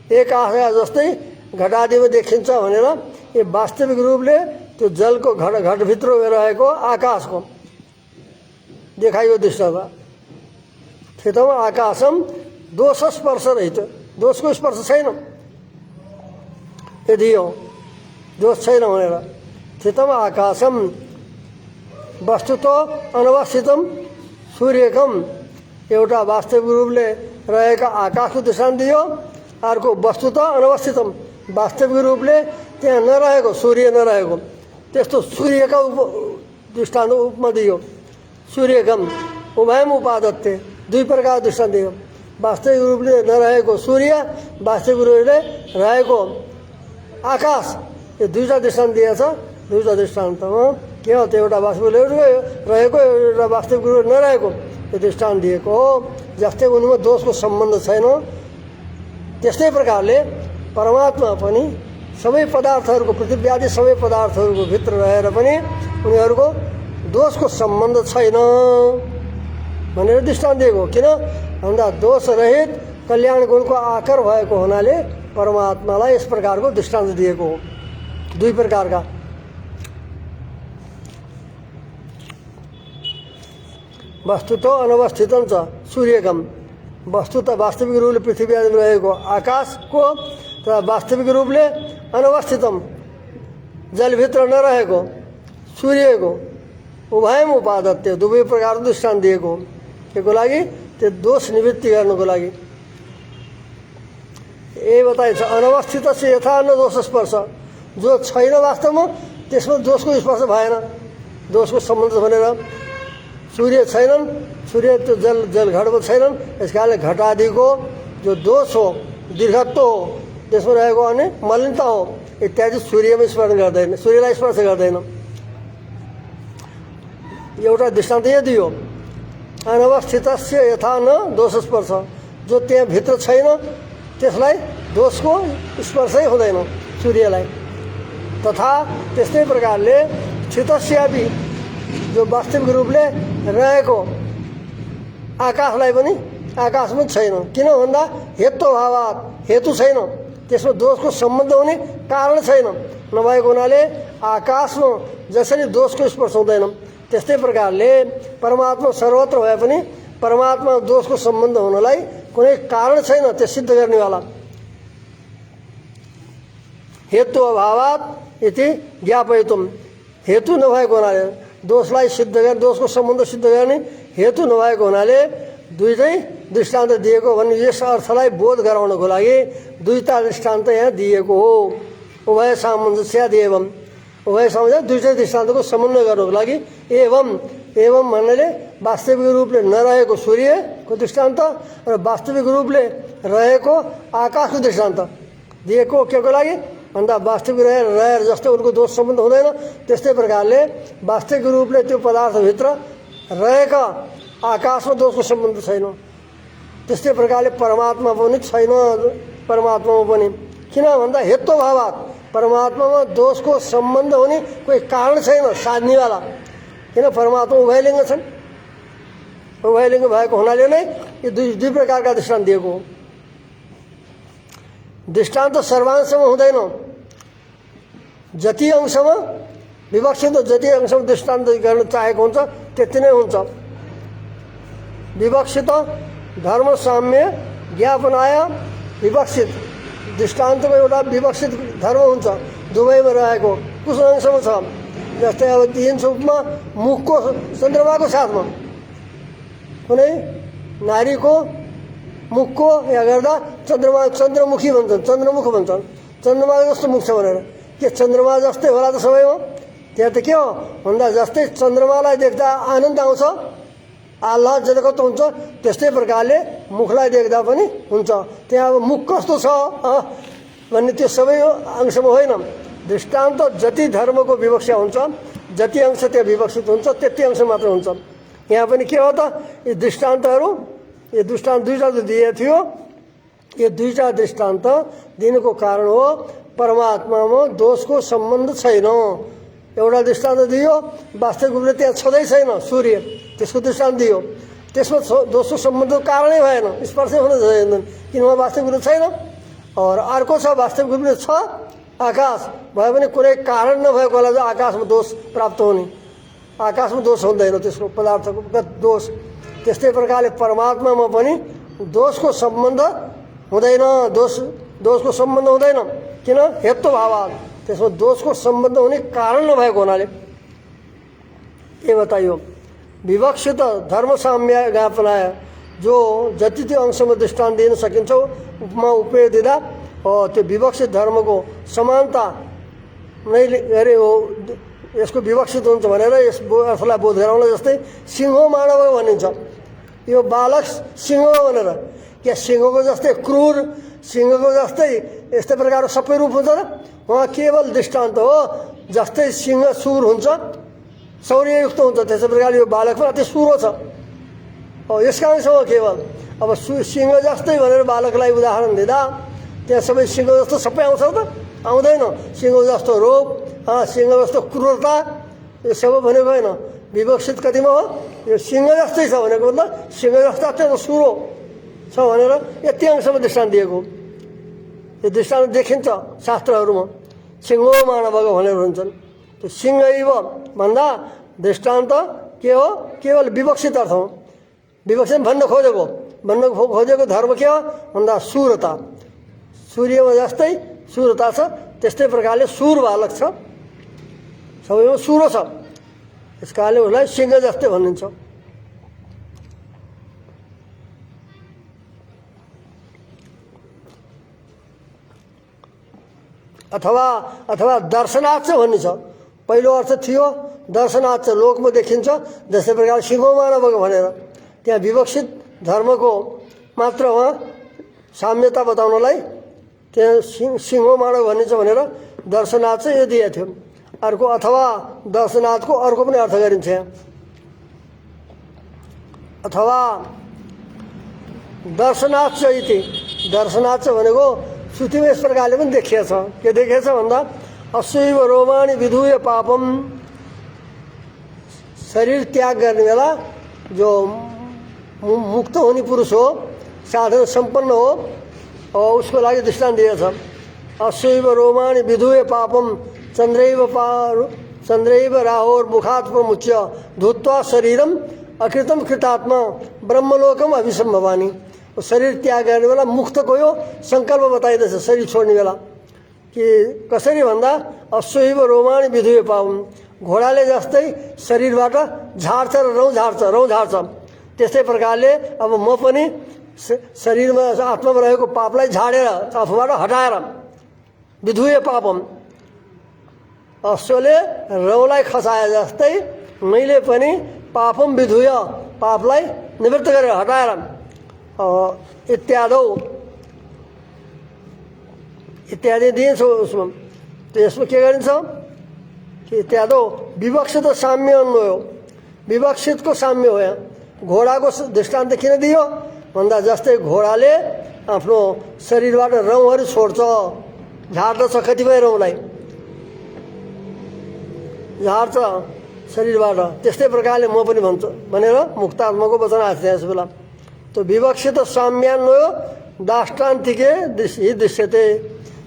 एक आकाश जस्तै घटादिमा देखिन्छ भनेर यो वास्तविक रूपले त्यो जलको घटभित्र रहेको आकाशको देखाइयो दृष्टान्त। स्थितम आकाशम दोष स्पर्श रहित, दोषको स्पर्श छैन यदि हो दोष छैन भनेर स्थितम आकाशम वस्तुतो अनवस्थितम सूर्यकम, एउटा वास्तविक रूपले रहेका आकाशको दृष्टान्त दियो, अर्को वस्तुतः अनवस्थितम वास्तविक रूपले त्यहाँ नरहेको सूर्य नरहेको त्यस्तो सूर्यका दृष्टान्त उपमा दियो। सूर्यकम उभयम उपादत्ते, दुई प्रकार दृष्टान्त दियो, वास्तविक रूपले नरहेको सूर्य, वास्तविक रूपले रहेको आकाश, यो दुईवटा दृष्टान्त दिएछ। दुईवटा दृष्टान्तमा के हो त्यो एउटा वास्तविक रहेको एउटा वास्तविक रूप नरहेको यो दृष्टान्त दिएको हो। जस्तै उनीमा दोषको सम्बन्ध छैन त्यस्तै प्रकारले परमात्मा पनि सबै पदार्थहरूको पृथ्वी आदि सबै पदार्थहरूको भित्र रहेर पनि उनीहरूको दोषको सम्बन्ध छैन भनेर दृष्टान्त दिएको। किन भन्दा दोषरहित कल्याण गुणको आकार भएको हुनाले परमात्मालाई यस प्रकारको दृष्टान्त दिएको हो। दुई प्रकारका वस्तुतो अनवस्थितम छ सूर्यकम, वस्तुतः वास्तविक रूपले पृथ्वी आदिमा रहेको आकाशको र वास्तविक रूपले अनवस्थितम जलभित्र नरहेको सूर्यको उभयम उपादत्य, दुवै प्रकारको दृष्टान्त दिएको हो। त्यसको लागि त्यो दोष निवृत्ति गर्नको लागि यही बताइन्छ। अनवस्थित से यथा न दोष स्पर्श, जो छैन वास्तवमा त्यसमा दोषको स्पर्श भएन, दोषको सम्बन्ध भनेर सूर्य छैनन्, सूर्य त्यो जल घटमा छैनन्, यस कारणले घटादिको जो दोष हो दीर्घत्व हो त्यसमा रहेको अनि मलिनता हो इत्यादि सूर्यमा स्पर्श गर्दैन, सूर्यलाई स्पर्श गर्दैन। एउटा दृष्टान्त यो दियो, अनवस्थितस्य यथा न दोष स्पर्श, जो त्यहाँ भित्र छैन त्यसलाई दोषको स्पर्शै हुँदैन सूर्यलाई। तथा त्यस्तै प्रकारले स्थितस्यापि जो वास्तविक रूपले रहेको आकाशलाई पनि आकाशमा छैन, किन भन्दा हेतु भावात, हेतु छैन, त्यसमा दोषको सम्बन्ध हुने कारण छैन। नभएको हुनाले आकाशमा जसरी दोषको स्पर्श हुँदैन त्यस्तै प्रकारले परमात्मा सर्वत्र भए पनि परमात्मा दोषको सम्बन्ध हुनलाई कुनै कारण छैन त्यो सिद्ध गर्नेवाला। हेतु अभावात इति ज्ञापयितुम, हेतु नभएको हुनाले दोषलाई सिद्ध गर्ने, दोषको सम्बन्ध सिद्ध गर्ने हेतु नभएको हुनाले दुईटै दृष्टान्त दिएको भन्ने यस अर्थलाई बोध गराउनको लागि दुईटा दृष्टान्त यहाँ दिएको हो। उभय सामञ्जस्याद एवं, उभय सामञ्जस्य दुईटै दृष्टान्तको समन्वय गर्नको लागि एवं, एवं भन्नाले वास्तविक रूपले नरहेको सूर्यको दृष्टान्त र वास्तविक रूपले रहेको आकाशको दृष्टान्त दिएको के को लागि भन्दा वास्तविक रहेर जस्तै उनको दोष सम्बन्ध हुँदैन त्यस्तै प्रकारले वास्तविक रूपले त्यो पदार्थभित्र रहेका आकाशमा दोषको सम्बन्ध छैन, त्यस्तै प्रकारले परमात्मा पनि छैन। परमात्मामा पनि किन भन्दा हेतु भावात, परमात्मामा दोषको सम्बन्ध हुने कोही कारण छैन साध्नेवाला, किन परमात्मा उभयलिङ्ग छन्। उभयलिङ्ग भएको हुनाले नै यो दुई प्रकारका दृष्टान्त दिएको हो। दृष्टान्त सर्वांशमा हुँदैन, जति अंशमा विवक्षित, जति अंशमा दृष्टान्त गर्न चाहेको हुन्छ त्यति नै हुन्छ। विवक्षित धर्म साम्य ज्ञापनाय विवक्षित, दृष्टान्तको एउटा विवक्षित धर्म हुन्छ दुवैमा रहेको कुन अंशमा छ। जस्तै अब दिइन्छ उपमा मुखको चन्द्रमाको साथमा, कुनै नारीको मुखको या गर्दा चन्द्रमा चन्द्रमुखी भन्छन्, चन्द्रमुख भन्छन्, चन्द्रमा जस्तो मुख छ भनेर। के चन्द्रमा जस्तै होला त सबैमा? त्यहाँ त के हो भन्दा जस्तै चन्द्रमालाई देख्दा आनन्द आउँछ, आह्लाद जगत हुन्छ, त्यस्तै प्रकारले मुखलाई देख्दा पनि हुन्छ। त्यहाँ अब मुख कस्तो छ भन्ने त्यो सबै अंशमा होइन। दृष्टान्त जति धर्मको विवक्षा हुन्छ, जति अंश त्यहाँ विवक्षित हुन्छ त्यति अंश मात्र हुन्छ। यहाँ पनि के हो त, यी दृष्टान्तहरू, यो दृष्टान्त दुईवटा दिएको थियो, यो दुईवटा दृष्टान्त दिनुको कारण हो परमात्मामा दोषको सम्बन्ध छैन। एउटा दृष्टान्त दियो वास्तविक रूपले त्यहाँ छँदै छैन सूर्य, त्यसको दृष्टान्त दियो, त्यसमा दोषको सम्बन्धको कारणै भएन, स्पर्शै हुन छैन, किनभने वास्तविक रूपले छैन। और अर्को छ वास्तविक रूपले छ आकाश, भए पनि कुनै कारण नभएको होला आकाशमा दोष प्राप्त हुने, आकाशमा दोष हुँदैन त्यसको पदार्थको दोष। त्यस्तै प्रकारले परमात्मामा पनि दोषको सम्बन्ध हुँदैन, दोषको सम्बन्ध हुँदैन, किन हेतु भावात, त्यसमा दोषको सम्बन्ध हुने कारण नभएको हुनाले। के बताइयो, विवक्षित धर्म साम्य ज्ञापनाय, जो जति त्यो अंशमा दृष्टान्त दिन सकिन्छ उपमा उपेय दिँदा त्यो विवक्षित धर्मको समानता नै गरे हो, यसको विवक्षित हुन्छ भनेर यस अर्थलाई बोध गराउन। जस्तै सिंह मानव भनिन्छ, यो बालक सिंह हो भनेर, क्या सिंहको जस्तै क्रूर, सिंहको जस्तै यस्तै प्रकारको सबै रूप हुन्छ र? उहाँ केवल दृष्टान्त हो, जस्तै सिंह सुर हुन्छ, शौर्ययुक्त हुन्छ, त्यसै प्रकारले यो बालक पनि अति सुरो छ। यसका अंशमा केवल अब सिंह जस्तै भनेर बालकलाई उदाहरण दिँदा त्यहाँ सबै सिंह जस्तो सबै आउँछ त? आउँदैन। सिंह जस्तो रूप, सिंह जस्तो क्रूरता, यो सबै भनेको होइन। विवक्षित कतिमा हो, यो सिंह जस्तै छ भनेको मतलब सिंह जस्तो अत्यन्त सुरो छ भनेर यति अंशमा दृष्टान्त दिएको। यो दृष्टान्त देखिन्छ शास्त्रहरूमा, सिंह मानवको भनेर भन्छन्। त्यो सिंह भन्दा दृष्टान्त के हो, केवल विवक्षित अर्थमा, विवक्षित भन्न खोजेको धर्म के हो भन्दा सुरता, सूर्यमा जस्तै सुरता छ त्यस्तै प्रकारले सुर बालक छ, सबैमा सुरो छ, यस कारणले उसलाई सिंह जस्तै भनिन्छ। अथवा दर्शनार्थ भन्ने छ। पहिलो अर्थ थियो दर्शनार्थ, लोकमा देखिन्छ, जस्तै प्रकार सिंह मानवको भनेर, त्यहाँ विवक्षित धर्मको मात्र उहाँ साम्यता बताउनलाई त्यहाँ सिंह मानव भनिन्छ भनेर दर्शनार्थ चाहिँ यो दिएको थियो। अर्को अथवा दर्शनार्थको अर्को पनि अर्थ गरिन्छ यहाँ, अथवा दर्शनाच इति दर्शनाच भनेको श्रुतिमा यस प्रकारले पनि देखिएछ। के देखिएछ भन्दा अश्वैव रोमाणी विधूय पापम, शरीर त्याग गर्ने बेला जो मुक्त हुने पुरुष हो, साधन सम्पन्न हो, और उसको लागि दृष्टान्त दिएछ। अश्वैव रोमाणी विधूय पापम चन्द्रैव राहोर मुखात् प्रमुच्य धूत्वा शरीरम अकृतम कृतात्मा ब्रह्मलोकम अभिसम्भवानी। शरीर त्याग गर्ने बेला मुक्तको यो सङ्कल्प बताइँदैछ शरीर छोड्ने बेला। कि कसरी भन्दा अश्वैव रोमाणी विधूय पापम, घोडाले जस्तै शरीरबाट झार्छ र रौँ झार्छ। त्यस्तै प्रकारले अब म पनि शरीरमा आत्मामा रहेको पापलाई झाडेर आफूबाट हटाएर विधूय पापम, अश्वले रौँलाई खसाए जस्तै मैले पनि पापम विधूय, पापलाई निवृत्त गरेर हटाएर इत्यादि दिएछु उसमा। त यसमा के गरिन्छ कि इत्यादि विवक्षित साम्य अन्वय हो, विवक्षितको साम्य हो। यहाँ घोडाको दृष्टान्त किन दियो भन्दा जस्तै घोडाले आफ्नो शरीरबाट रौँहरू छोड्छ, झार्दछ कतिपय रौँलाई झार्छ शरीरबाट, त्यस्तै प्रकारले म पनि भन्छु भनेर मुक्तात्माको वचन आएको छ। यस बेला त्यो विवक्षित साम्यान्वय दाष्टान्तिके दृश्यते।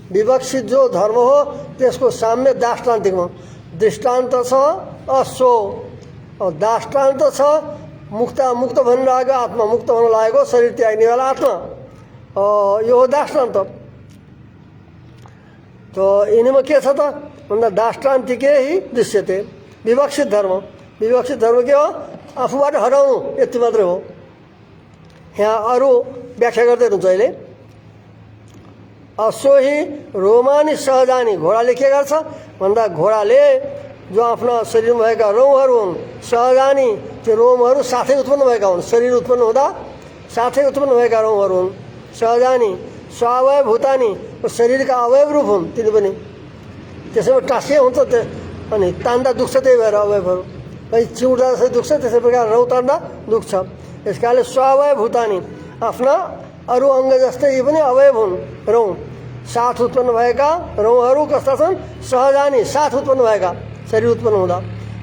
विवक्षित जो धर्म हो त्यसको साम्य दाष्टान्तिकमा दृष्टान्त छ अश्व, दाष्टान्त छ मुक्त भनिरहेको आत्मा, मुक्त हुन लागेको शरीर त्याग्ने वाला आत्मा, यो हो दाष्टान्त। त यिनीमा के छ त भन्दा दाष्टान्तिके ही दृश्यते। विवक्षित धर्म के हो आफूबाट हटाउनु, यति मात्रै हो। यहाँ अरू व्याख्या गर्दै हुनुहुन्छ अहिले। अश्वही रोमानी सहजानी, घोडाले के गर्छ भन्दा घोडाले जो आफ्ना शरीरमा भएका रौँहरू हुन् सहजानी, त्यो रोमहरू साथै उत्पन्न भएका हुन्। शरीर उत्पन्न हुँदा साथै उत्पन्न भएका रौँहरू हुन् सहजानी। स्वावय भूतानी, शरीरका अवयव रूप हुन् तिनी पनि। त्यसैमा टाँसिए हुन्छ त्यो, अनि तान्दा दुख्छ, त्यही भएर अवयवहरू कहीँ चिउड्दा जसरी दुख्छ त्यसै प्रकार रौँ तान्दा दुख्छ। यस कारणले स्वावय भूतानी, आफ्ना अरू अङ्ग जस्तै यी पनि अवयव हुन् रौँ। साथ उत्पन्न भएका रौँहरू कस्ता छन् सहजानी, साथ उत्पन्न भएका शरीर उत्पन्न हुँदा,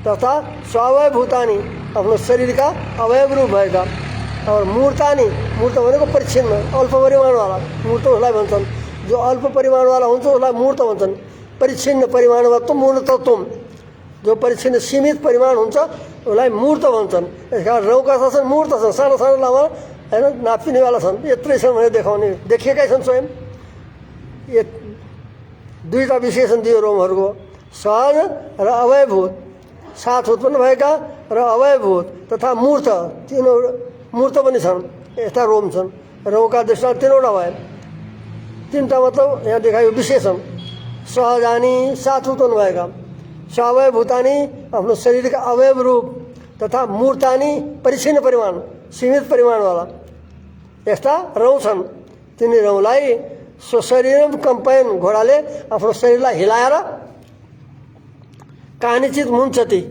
तथा स्वावय भूतानी आफ्नो शरीरका अवयव रूप भएका। और मूर्तानी, मूर्त भनेको परिच्छिन्न अल्प परिमाणवाला मूर्त उसलाई भन्छन्। जो अल्प परिमाणवाला हुन्छ उसलाई मूर्त भन्छन्। परिच्छिन्न परिमाणवत्व मूर्त तत्व, जो परिच्छिन्न सीमित परिमाण हुन्छ उसलाई मूर्त भन्छन्। यस कारण रौँ कस्ता छन् मूर्त छन्, सानो सानो लामा होइन नापिनेवाला छन्, यत्रै छन् भनेर देखाउने देखिएकै छन् स्वयं। यो दुईवटा विशेषण दियो रोमहरूको, सहज र अवयभूत, साथ उत्पन्न भएका र अवयभूत तथा मूर्त, तीनवटा मूर्त पनि छन्। यस्ता रोम छन्। रौँका दृष्टान्त तीनवटा भए, तीनवटा मतलब यहाँ देखायो विशेषण। सहजानी, साथ उत्पन्न भएका, स्वावय भूतानी आफ्नो शरीरका अवयव रूप, तथा मूर्तानी परिच्छिन्न परिमाण सीमित परिमाणवाला यस्ता रौँ छन्। तिनी रौँलाई स्वशरीरम कम्पायन, घोडाले आफ्नो शरीरलाई हिलाएर कानिचित मुन्छति,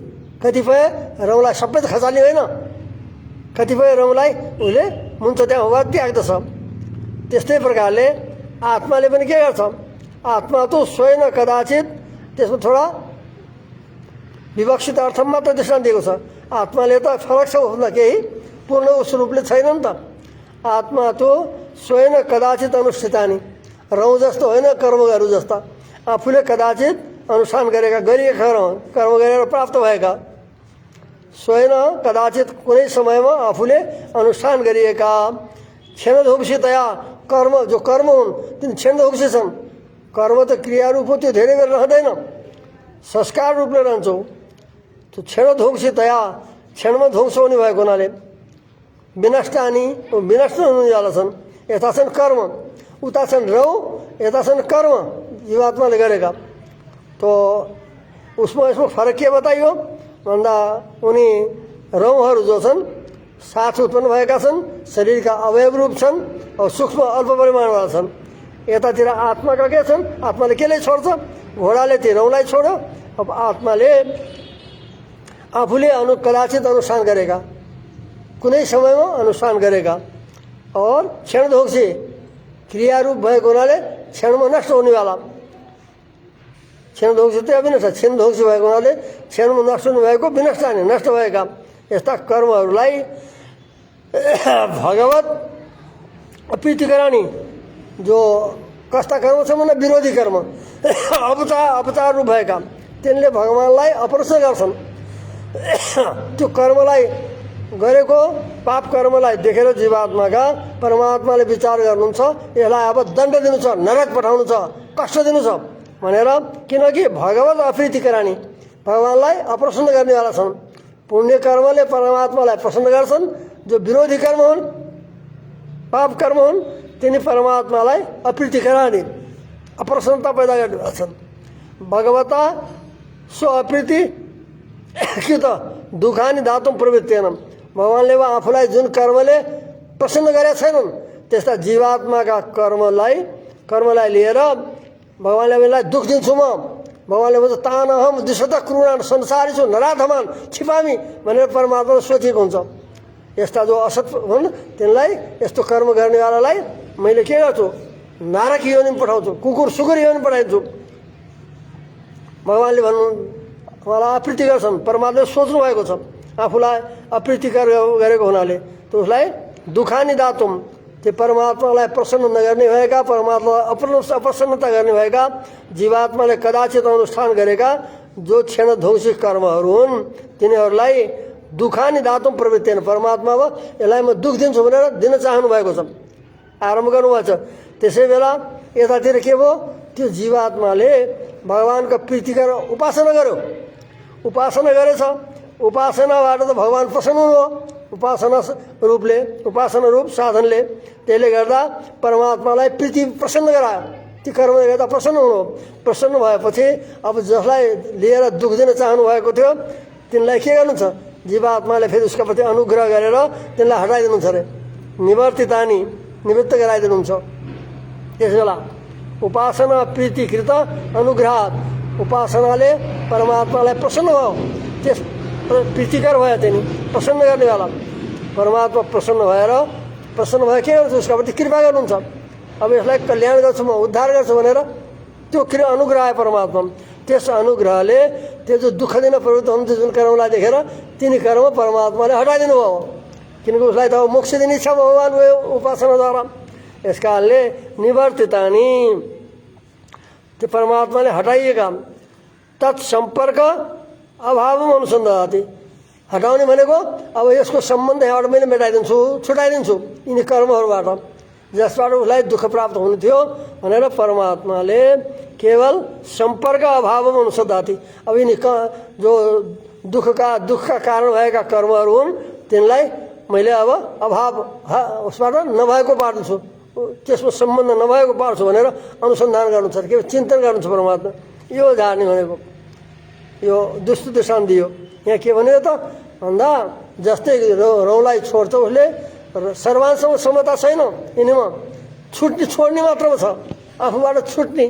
कतिपय रौँलाई सबै त खसालिँदैन, कतिपय रौँलाई उसले मुन्छ त्यहाँ हुँदा त्याग्दछ। त्यस्तै प्रकारले आत्माले पनि के गर्छ, आत्मा त स्वयं कदाचित, त्यसमा थोडा विवक्षित अर्थमा मात्र दृष्टान्त दिएको छ। आत्माले त फरक छ भन्दा केही पूर्ण उस रूपले छैन नि त। आत्मा त स्वयं कदाचित अनुष्ठितानी, रौँ जस्तो होइन कर्महरू जस्ता, आफूले कदाचित अनुष्ठान गरेका कर्म गरेर प्राप्त भएका, स्वयं कदाचित कुनै समयमा आफूले अनुष्ठान गरिएका क्षणधोक्सितया कर्म, जो कर्म हुन् तिनी क्षणधोक्सी छन्। कर्म त क्रिया रूप हो, त्यो धेरै बेर रहँदैन, संस्कार रूपले रहन्छौ। त्यो क्षणधोक्सितया क्षणमा ध्वंस हुने भएको हुनाले विनष्टानी, विनष्ट हुनेवाला छन्। यता छन् कर्म, उता छन् रौँ, यता छन् कर्म जीवात्माले गरेका। तो उसमा यसमा फरक के बताइयो भन्दा उनी रौँहरू जो छन् साथ उत्पन्न भएका छन्, शरीरका अवयव रूप छन्, और सूक्ष्म अल्प परिमाणवाला छन्। यतातिर आत्माका के छन्, आत्माले केले छोड्छ, घोडाले ती रौँलाई छोड्यो। अब आत्माले आफूले कदाचित अनुष्ठान गरेका कुनै समयमा अनुष्ठान गरेका और क्षणधोक्षी क्रियारूप भएको हुनाले क्षणमा नष्ट हुनेवाला, क्षणधोक्षी त अविनष्ट, क्षणधोक्षी भएको हुनाले क्षणमा नष्ट हुनुभएको विनष्ट नि नष्ट भएका यस्ता कर्महरूलाई भगवत अप्रीतिकरानी जो कस्ता कर्म छ भने विरोधी कर्म अपचार रूप भएका तिनले भगवानलाई अप्रसन्न गर्छन्। त्यो कर्मलाई गरेको पाप कर्मलाई देखेर जीवात्माका परमात्माले विचार गर्नुहुन्छ, यसलाई अब दण्ड दिनु छ, नरक पठाउनु छ, कष्ट दिनु छ भनेर, किनकि भगवत अप्रीतिकरानी भगवानलाई अप्रसन्न गर्नेवाला छन्। पुण्य कर्मले परमात्मालाई प्रसन्न गर्छन्, जो विरोधी कर्म हुन् पाप कर्म हुन् तिनी परमात्मालाई अप्रीतिकरानी अप्रसन्नता पैदा गर्नेवाला छन्। भगवता सो अप्रीति कि त दुखानी धातुम प्रवृत्तेन, भगवानले आफूलाई जुन कर्मले प्रसन्न गरेका छैनन् त्यस्ता जीवात्माका कर्मलाई लिएर भगवानले हामीलाई दुख दिन्छु म, भगवानले भन्छ तानहम दिशत क्रूरान संसारी छु नराधमान छिपामी भनेर परमात्मा सोचेको हुन्छ। यस्ता जो असत हुन् तिनलाई यस्तो कर्म गर्नेवालालाई मैले के गर्छु, नारक योनिमा पठाउँछु, कुकुर सुकुर योनिमा पठाइदिन्छु। भगवानले भन्नु उहाँलाई अप्रीति गर्छन्, परमात्माले सोच्नु भएको छ आफूलाई अप्रीति गरेको हुनाले त उसलाई दुखानी दातुम, त्यो परमात्मालाई प्रसन्न नगर्ने भएका, परमात्मालाई अप्रसन्नता गर्ने भएका जीवात्माले कदाचित अनुष्ठान गरेका जो क्षणधोक्षी कर्महरू हुन् तिनीहरूलाई दुखानी दातुम प्रवृत्तिन, परमात्मा अब यसलाई म दुख दिन्छु भनेर दिन चाहनु भएको छ, आरम्भ गर्नुभएको छ। त्यसै बेला यतातिर के भयो, त्यो जीवात्माले भगवानको प्रीतिकर उपासना गर्यो, उपासना गरेछ, उपासनाबाट त भगवान प्रसन्न हुनुभयो, उपासना रूप साधनले, त्यसले गर्दा परमात्मालाई प्रीति प्रसन्न गरायो, ती कर्मले गर्दा प्रसन्न हुनुभयो। प्रसन्न भएपछि अब जसलाई लिएर दुख दिन चाहनु भएको थियो तिनलाई के गर्नु छ, जीवात्माले फेरि उसका प्रति अनुग्रह गरेर तिनलाई हटाइदिनु छ अरे, निवर्तितानी निवृत्त गराइदिनुहुन्छ। त्यस बेला उपासना प्रीतिकृत अनुग्रहात, उपासनाले परमात्मालाई प्रसन्न भयो, त्यस प्रीतिकर भयो, त्यही प्रसन्न गर्नेवाला परमात्मा प्रसन्न भए के गर्छ, उसका प्रति कृपा गर्नुहुन्छ। अब यसलाई कल्याण गर्छु म, उद्धार गर्छु भनेर त्यो अनुग्रह आयो परमात्मा, त्यस अनुग्रहले त्यो जो दुःख दिन प्रवृत्त हुनुहुन्छ जुन कर्मलाई देखेर तिनी कर्म परमात्माले हटाइदिनु भयो, किनकि उसलाई त मोक्ष दिने इच्छा भगवान गयो उपासनाद्वारा। यस कारणले निवर्तितानी, त्यो परमात्माले हटाइएका तत्सम्पर्क अभावमा अनुसन्धाति, हटाउने भनेको अब यसको सम्बन्ध यहाँबाट मैले मेटाइदिन्छु, छुटाइदिन्छु यिनी कर्महरूबाट जसबाट उसलाई दुःख प्राप्त हुने थियो भनेर परमात्माले केवल सम्पर्क अभावमा अनुसन्धाति, अब यिनी जो दुःखका कारण भएका कर्महरू हुन् तिनलाई मैले अब अभाव उसबाट नभएको पार्छु, त्यसमा सम्बन्ध नभएको पार्छु भनेर अनुसन्धान गर्नु छ, के चिन्तन गर्नु छ परमात्मा। यो जान्ने भनेको यो दुस्तुति दियो। यहाँ के भन्यो त भन्दा जस्तै रौँलाई छोड्छ उसले सर्वांशसँग क्षमता छैन, यिनीमा छोड्ने मात्रमा छ, आफूबाट छुट्ने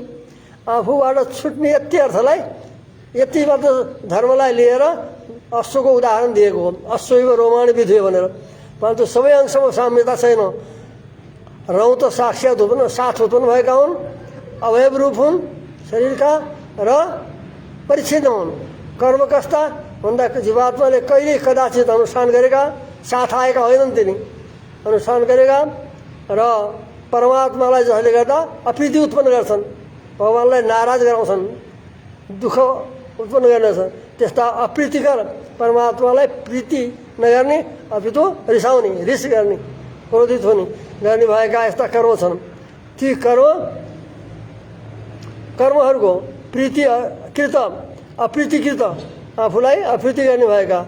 यति अर्थलाई यति मात्र धर्मलाई लिएर अश्वको उदाहरण दिएको हो, अश्वैव रोमाणी विधुयो भनेर, परन्तु सबै अंशमा साम्यता छैन। रौँ त साक्षात साथ उत्पन्न भएका हुन्, अवयव रूप हुन् शरीरका र परिच्छिन्न हुन्। कर्म कस्ता भन्दा जीवात्माले कहिले कदाचित अनुष्ठान गरेका साथ आएका होइनन्, तिनी अनुष्ठान गरेका र परमात्मालाई जसले गर्दा अप्रीति उत्पन्न गर्छन्, भगवानलाई नाराज गराउँछन्, दुःख उत्पन्न गर्नेछ, त्यस्ता अप्रीतिकर परमात्मालाई प्रीति नगर्ने अपितु रिसाउने, रिस गर्ने, क्रोधित हुने गर्ने भएका यस्ता कर्म छन्। ती कर्महरूको प्रीतिकृत अप्रीतिकृत आफूलाई अप्रीति गर्ने भएका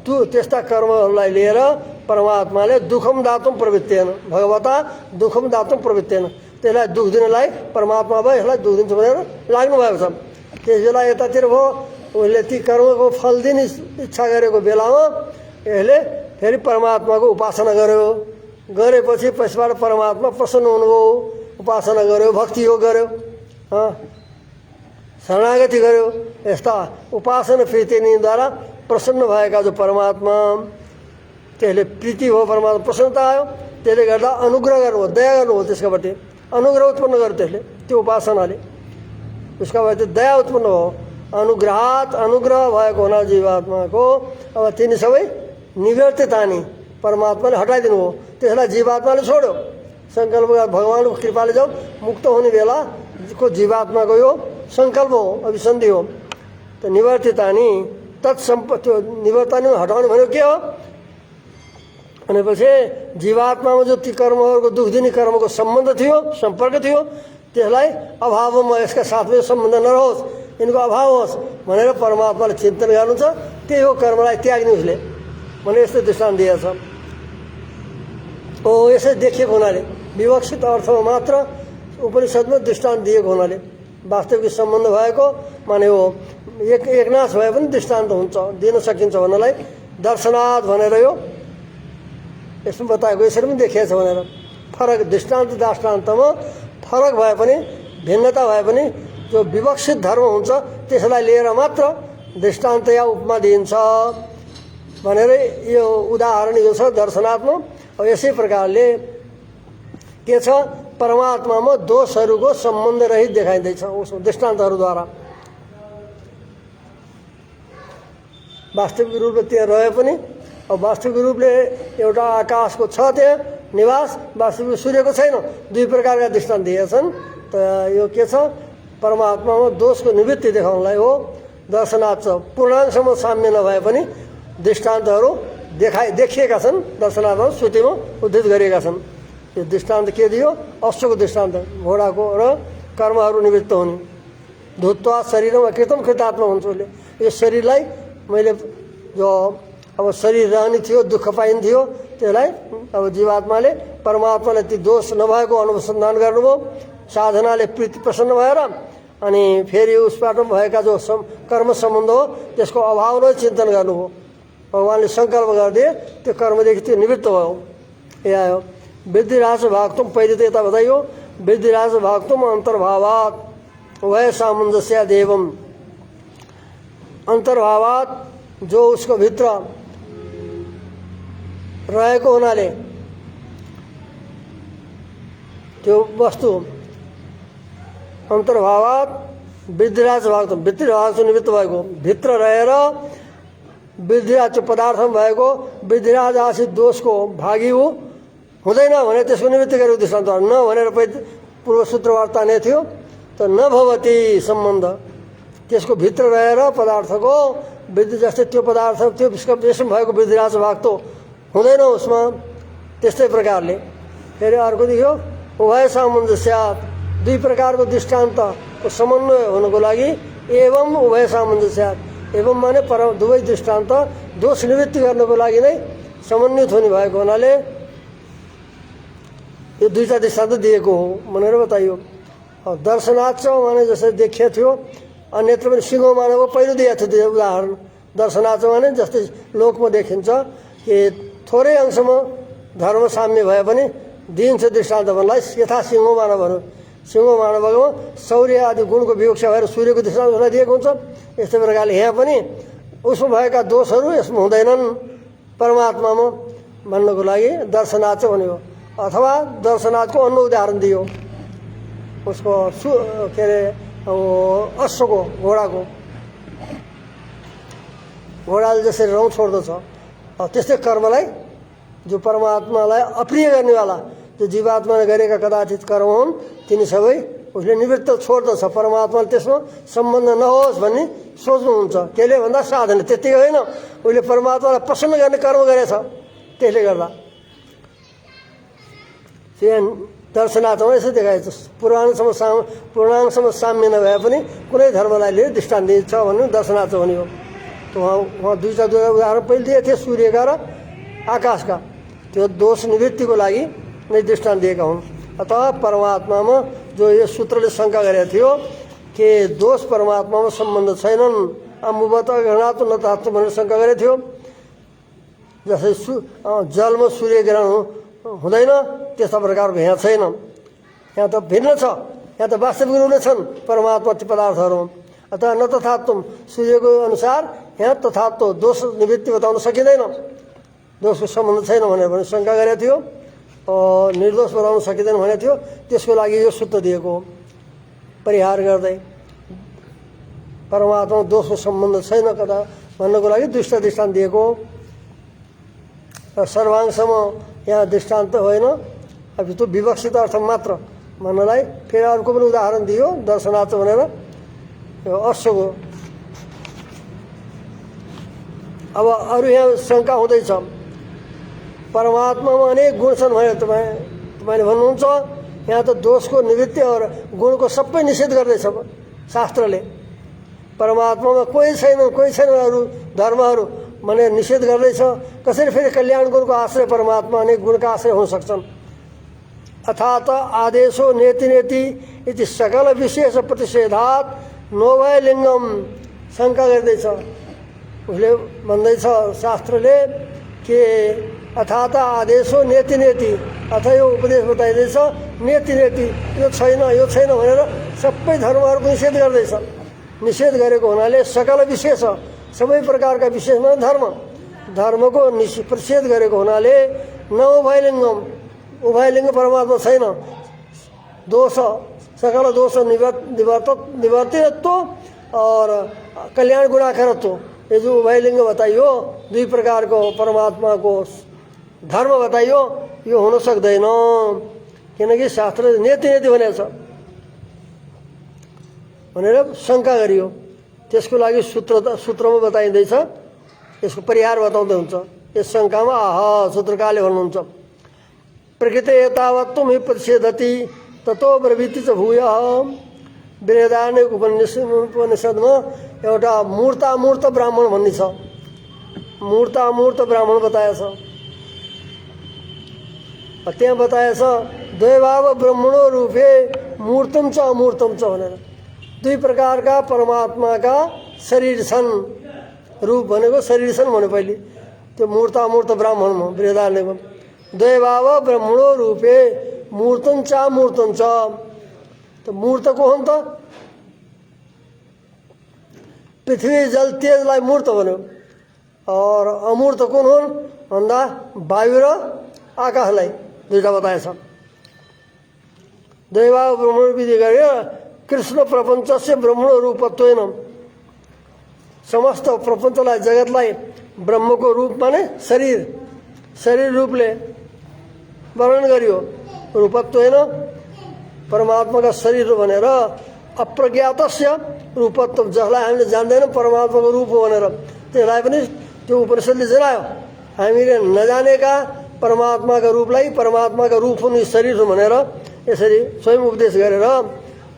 त्यस्ता कर्महरूलाई लिएर परमात्माले दुःखम दातुम प्रवृत्तेन, भगवता दुःखम दातुम प्रवृत्तेन, त्यसलाई दुःख दिनलाई परमात्मा भयो यसलाई दुःख दिन्छ भनेर लाग्नु भएको छ। त्यस बेला यतातिर भयो उसले ती कर्मको फल दिने इच्छा गरेको बेलामा यसले फेरि परमात्माको उपासना गरेपछि पछिबाट परमात्मा प्रसन्न हुनुभयो, उपासना गर्यो, भक्ति योग गर्यो, शरणागति गर्यो। यस्ता उपासना प्रीतिद्वारा प्रसन्न भएका जो परमात्मा त्यसले प्रीति हो, परमात्मा प्रसन्नता आयो, त्यसले गर्दा अनुग्रह गर्नु हो, दया गर्नु हो, त्यसकाबाट अनुग्रह उत्पन्न गर्यो त्यसले, त्यो उपासनाले उसका भए त्यो दया उत्पन्न हो। अनुग्रहात अनुग्रह भएको हुना जीवात्माको अब तिनी सबै निवर्तितानी परमात्माले हटाइदिनु हो, त्यसलाई जीवात्माले छोड्यो। सङ्कल्प भगवानको कृपाले जब मुक्त हुने बेलाको जीवात्माको यो सङ्कल्प हो, अभिसन्धि हो। त निवर्तितानी त्यो निवर्तन हटाउने भनेको के हो भनेपछि जीवात्मामा जो ती कर्महरूको दुख दिने कर्मको सम्बन्ध थियो, सम्पर्क थियो, त्यसलाई अभावमा यसका साथमा सम्बन्ध नरहोस्, यिनको अभाव होस् भनेर परमात्माले चिन्तन गर्नु छ। त्यही हो कर्मलाई त्याग्ने उसले भने यस्तो दृष्टान्त दिएछ। हो यसै देखिएको हुनाले विवक्षित अर्थमा मात्र उपनिषदमा दृष्टान्त दिएको हुनाले वास्तविक सम्बन्ध भएको माने हो एकनाश भए पनि दृष्टान्त हुन्छ, दिन सकिन्छ भन्नलाई दर्शनाथ भनेर यो यसमा बताएको, यसरी पनि देखिएछ भनेर। फरक दृष्टान्त दाष्टान्तमा फरक भए पनि भिन्नता भए पनि जो विवक्षित धर्म हुन्छ त्यसलाई लिएर मात्र दृष्टान्त या उपमा दिइन्छ भनेर यो उदाहरण यो छ दर्शनात्मा। अब यसै प्रकारले के छ परमात्मामा दोषहरूको सम्बन्ध रहित देखाइँदैछ उसको दृष्टान्तहरूद्वारा। वास्तविक रूपले त्यहाँ रहे पनि अब वास्तविक रूपले एउटा आकाशको छ त्यहाँ निवास, वास्तविक सूर्यको छैन। दुई प्रकारका दृष्टान्त दिएछन्। त यो के छ परमात्मामा दोषको निवृत्ति देखाउनलाई हो दर्शनाथ छ। पूर्णांशमा साम्य नभए पनि दृष्टान्तहरू देखिएका छन्, दर्शनाथमा श्रुतिमा उद्धृत गरिएका छन्। यो दृष्टान्त के दियो अश्वको दृष्टान्त, घोडाको र कर्महरू निवृत्त हुने। धुत्वा शरीरमा कृतम कृतात्मा हुन्छ उसले। यो शरीरलाई मैले जो अब शरीर रहने थियो, दुःख पाइन्थ्यो, त्यसलाई अब जीवात्माले परमात्माले ती दोष नभएको अनुसन्धान गर्नुभयो, साधनाले प्रीति प्रसन्न भएर अनि फेरि उसबाट भएका जो कर्म सम्बन्ध हो त्यसको अभाव नै चिन्तन गर्नुभयो। भगवान्ले सङ्कल्प गरिदिए, त्यो कर्मदेखि त्यो निवृत्त भयो। यो आयो वृद्धिराज भागतुम, पहिले त यता बताइयो वृद्धिराज भागतुम अन्तर्भावात वह सामञ्जस्य देवम। अन्तर्भावात जो उसको भित्र रहेको हुनाले त्यो वस्तु अन्तर्भावात वृद्धिराज भागतुम, वृद्धिराज निवृत्त भएको भित्र रहेर वृद्धिराज त्यो पदार्थमा भएको वृद्धिराज आश्रित दोषको भागी हो हुँदैन भने त्यसको निवृत्ति गरेको दृष्टान्त न भनेर पूर्व सूत्रवार्ता नै थियो। त नभवती सम्बन्ध त्यसको भित्र रहेर पदार्थको वृद्धि जस्तै त्यो पदार्थ त्यो विषम भएको वृद्धिराज भाग त हुँदैन उसमा। त्यस्तै प्रकारले फेरि अर्को देखियो उभय सामञ्जस्यात्, दुई प्रकारको दृष्टान्तको समन्वय हुनुको लागि एवं उभय सामञ्जस्यात्, एवं माने दुवै दृष्टान्त दोष निवृत्ति गर्नको लागि नै समन्वित हुने भएको हुनाले यो दुईटा दृष्टान्त दिएको हो भनेर बताइयो। दर्शनाथ छ माने जसरी देखिएको थियो, अन्यत्र पनि सिंह मानवको पहिलो दिएको थियो उदाहरण। दर्शनाथ माने जस्तै लोकमा देखिन्छ कि थोरै अंशमा धर्म साम्य भए पनि दिइन्छ दृष्टान्त भन्नलाई यथा सिंह मानवहरू। सिंह मानवमा शौर्य आदि गुणको विवक्षा भएर सूर्यको दृष्टान्तलाई दिएको हुन्छ। यस्तै प्रकारले यहाँ पनि उसमा भएका दोषहरू यसमा हुँदैनन् परमात्मामा भन्नको लागि दर्शनाथ भन्यो। अथवा दर्शनाथको अन्य उदाहरण दियो उसको के अरे अश्वको, घोडाले जसरी रौँ छोड्दछ त्यस्तै कर्मलाई जो परमात्मालाई अप्रिय गर्नेवाला जो जीवात्माले गरेका कदाचित कर्म हुन् तिनी सबै उसले निवृत्त छोड्दछ। परमात्माले त्यसमा सम्बन्ध नहोस् भन्ने सोच्नुहुन्छ। त्यसले भन्दा साधन त्यतिकै होइन, उसले परमात्मालाई प्रसन्न गर्ने कर्म गरेछ। त्यसले गर्दा दर्शनाथमा यसो देखाइन्छ। पूर्णांशमा साम्य नभए पनि कुनै धर्मलाई लिएर दृष्टान्त दिन्छ भन्नु दर्शनाथ भन्ने हो। त उहाँ दुईवटा उदाहरण पहिले दिएको थिए सूर्यका र आकाशका, त्यो दोष निवृत्तिको लागि नै दृष्टान्त दिएका हुन्। अतः परमात्मामा जो यो सूत्रले शङ्का गरेको थियो कि दोष परमात्मामा सम्बन्ध छैनन्, अम्बुवत ग्रहणात् न तत्त्व भनेर शङ्का गरेको थियो। जस्तै जलमा सूर्यग्रहण हुँदैन त्यस्ता प्रकारको यहाँ छैन। यहाँ त भिन्न छ, यहाँ त वास्तविक रूपले छन् परमात्मा ती पदार्थहरू। अतः न तथात्व सूर्यको अनुसार यहाँ तथात्व दोष निवृत्ति बताउन सकिँदैन। दोषको सम्बन्ध छैन भनेर शङ्का गरेको थियो, निर्दोष बनाउन सकिँदैन भनेको थियो। त्यसको लागि यो सूत्र दिएको हो, परिहार गर्दै परमात्मा दोषको सम्बन्ध छैन कता भन्नको लागि दुष्ट दृष्टान्त दिएको हो। र सर्वांशसम्म यहाँ दृष्टान्त होइन, अब त्यो विवक्षित अर्थ मात्र भन्नलाई फेरि अर्को पनि उदाहरण दियो दर्शनार्थ भनेर, यो अश्वको। अब अरू यहाँ शङ्का हुँदैछ, परमात्मामा अनेक गुण छन् भनेर तपाईँले भन्नुहुन्छ। यहाँ त दोषको निवृत्ति और गुणको सबै निषेध गर्दैछ शास्त्रले। परमात्मामा कोही छैन अरू धर्महरू भनेर निषेध गर्दैछ। कसरी फेरि कल्याण गुणको आश्रय परमात्मा अनेक गुणका आश्रय हुन सक्छन्? अर्थात् आदेशो नेति नेति इति सकल विशेष प्रतिषेधात् नोभय लिङ्गम शङ्का गर्दैछ। उसले भन्दैछ शास्त्रले के अर्थात् आदेशो नेति नेति, अथ यो उपदेश बताइँदैछ नेति नेति, यो छैन भनेर सबै धर्महरूको निषेध गर्दैछ। निषेध गरेको हुनाले सकल विशेष, सबै प्रकारका विशेषमा धर्मको प्रतिषेध गरेको हुनाले न उभयलिङ्गम, उभयलिङ्ग परमात्मा छैन। दोष सकल दोष निवर्तित्व और कल्याण गुणाकारत्व, ये जो उभयलिङ्ग बताइयो, दुई प्रकारको परमात्माको धर्म बताइयो, यो हुन सक्दैन किनकि शास्त्रले नेति नेति भनेको छ भनेर शङ्का गरियो। त्यसको लागि सूत्रमा बताइँदैछ, यसको परिहार बताउँदै हुन्छ। यस शङ्कामा सूत्रकारले भन्नुहुन्छ, प्रकृते एतावत्त्वं हि प्रतिषेधति ततो ब्रवीति च भूयः। बृहदारण्य उपनिषदमा एउटा मूर्तामूर्त ब्राह्मण भन्ने छ, मूर्तामूर्त ब्राह्मण बताएछ। त्यहाँ बताएछ द्वैभाव ब्रह्मणो रूपे मूर्तम च अमूर्तम च भनेर दुई प्रकारका परमात्माका शरीर छन्। रूप भनेको शरीर छन् भने पहिले त्यो मूर्तामूर्त ब्राह्मणमा बृहदारण्यमा द्वैभाव ब्रह्मणो रूपे मूर्तम च अमूर्तम च। तो मूर्त को हुन् त? पृथ्वी जल तेजलाई मूर्त भन्यो, और अमूर्त कुन हुन् भन्दा वायु र आकाशलाई दुईटा बताएछ। दैवाव ब्रह्मण विधि गरे कृष्ण प्रपञ्चस्य ब्रह्मण रूपत्वेन, समस्त प्रपञ्चलाई जगतलाई ब्रह्मको रूप माने शरीर रूपले वर्णन गरियो। रूपत्वेन परमात्माका शरीर भनेर अप्रज्ञातस्य रूपत्व, जसलाई हामीले जान्दैनौँ परमात्माको रूप हो भनेर, त्यसलाई पनि त्यो उपनिषदले जनायो। हामीले नजानेका परमात्माका रूपलाई परमात्माका रूप हुने शरीर हो भनेर यसरी स्वयं उपदेश गरेर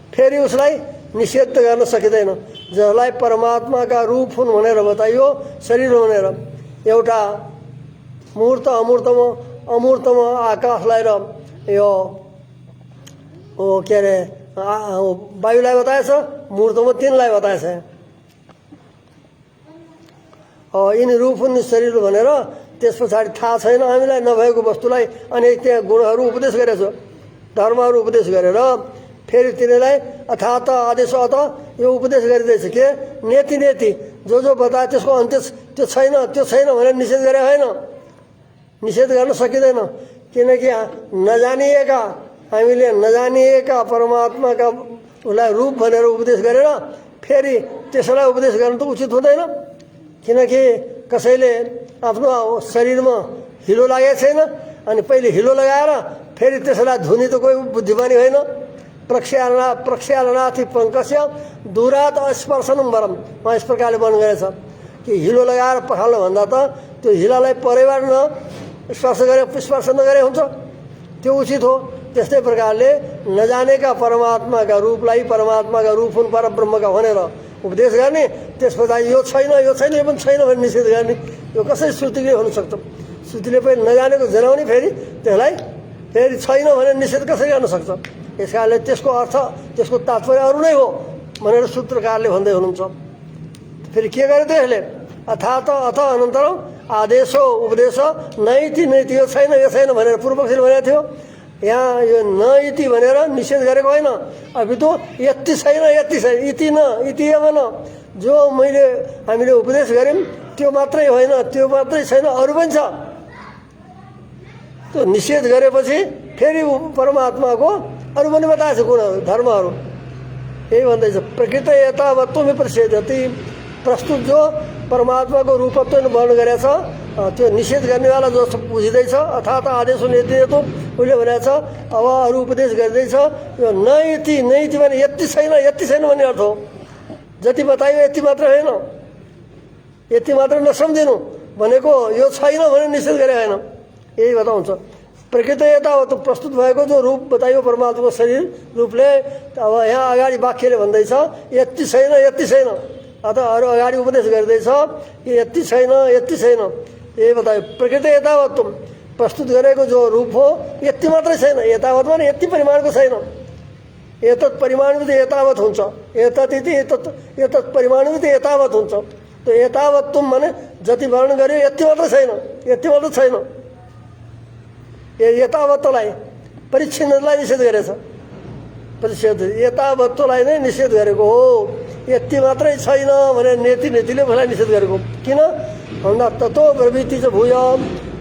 फेरि उसलाई निषेध गर्न सकिँदैन। जसलाई परमात्माका रूप हुन् भनेर बताइयो, शरीर हो भनेर, एउटा मूर्त अमूर्तमा आकाशलाई र यो के अरे वायुलाई बताएछ, मूर्तमा तिनलाई बताएछ। यिनी रूप हुन् शरीर भनेर त्यस पछाडि थाहा छैन हामीलाई नभएको वस्तुलाई अनेक त्यहाँ गुणहरू उपदेश गरेछ, धर्महरू उपदेश गरेर फेरि तिनीलाई अथात आदेश अत यो उपदेश गरिँदैछ के नेति नेति, जो बताए त्यसको अन्त्य त्यो छैन भनेर निषेध गरे होइन। निषेध गर्न सकिँदैन किनकि नजानिएका, हामीले नजानिएका परमात्माका उसलाई रूप भनेर उपदेश गरेर फेरि त्यसलाई उपदेश गर्नु त उचित हुँदैन। किनकि कसैले आफ्नो शरीरमा हिलो लागेको छैन अनि पहिले हिलो लगाएर फेरि त्यसलाई धुने त कोही बुद्धिमानी होइन। प्रक्षालनाथि पङ्कस्य दूरात स्पर्शनम वरम, उहाँ यस प्रकारले वर्णन गरेछ कि हिलो लगाएर पखाल्नु भन्दा त त्यो हिलालाई परैबाट स्पर्श नगरे हुन्छ, त्यो उचित हो। त्यस्तै प्रकारले नजानेका परमात्माका रूपलाई परमात्माका रूप हुन् परब्रह्मका भनेर उपदेश गर्ने, त्यसपछि यो छैन यो पनि छैन भनेर निषेध गर्ने, यो कसरी श्रुतिले हुनसक्छ? श्रुतिले पनि नजानेको जनाउने फेरि त्यसलाई फेरि छैन भनेर निषेध कसरी गर्न सक्छ? यस कारणले त्यसको अर्थ त्यसको तात्पर्य अरू नै हो भनेर सूत्रकारले भन्दै हुनुहुन्छ। फेरि के गरे त्यसले अथ अनन्तरम आदेशो उपदेश नैति नैति, यो छैन भनेर पूर्वपक्षले भनेको थियो। यहाँ यो न इति भनेर निषेध गरेको होइन, अभितो यति छैन इति न इति न, जो हामीले उपदेश गऱ्यौँ त्यो मात्रै होइन, त्यो मात्रै छैन अरू पनि छ। त्यो निषेध गरेपछि फेरि परमात्माको अरू पनि बताएछ गुणहरू धर्महरू। यही भन्दैछ प्रकृति यतावत्त्वमै प्रसिद्धति। प्रस्तुत जो परमात्माको रूपत्व वर्णन गरेछ त्यो निषेध गर्नेवाला जो बुझिँदैछ अर्थात् आदेश नेतृत्व उसले भनेको छ। अब अरू उपदेश गर्दैछ यो नैति नैति भने यति छैन भन्ने अर्थ हो। जति बताइयो यति मात्र होइन, यति मात्र नसम्झिनु भनेको यो छैन भने निषेध गरे होइन। यही बताउँछ प्रकृति यतावत् प्रस्तुत भएको जो रूप बताइयो परमात्माको शरीर रूपले। अब यहाँ अगाडि वाक्यले भन्दैछ यति छैन अथवा अरू अगाडि उपदेश गर्दैछ कि यति छैन। यही बतायो प्रकृति यतावत् प्रस्तुत गरेको जो रूप हो यति मात्रै छैन। यतावत् भने यति परिमाणको छैन। एतत् परिमाणित यतावत् हुन्छ, एतत् इति एतत् परिमाणित यतावत् हुन्छ। त्यो यतावत्तुम भने जति वर्णन गर्यो यति मात्र छैन। यतावत्तलाई परिच्छिन्नलाई निषेध गरेछ। परिच्छेद यतावत्तलाई नै निषेध गरेको हो। यति मात्रै छैन भनेर नेतिले उसलाई निषेध गरेको। किन भन्दा ततो प्रवृत्ति चाहिँ भूय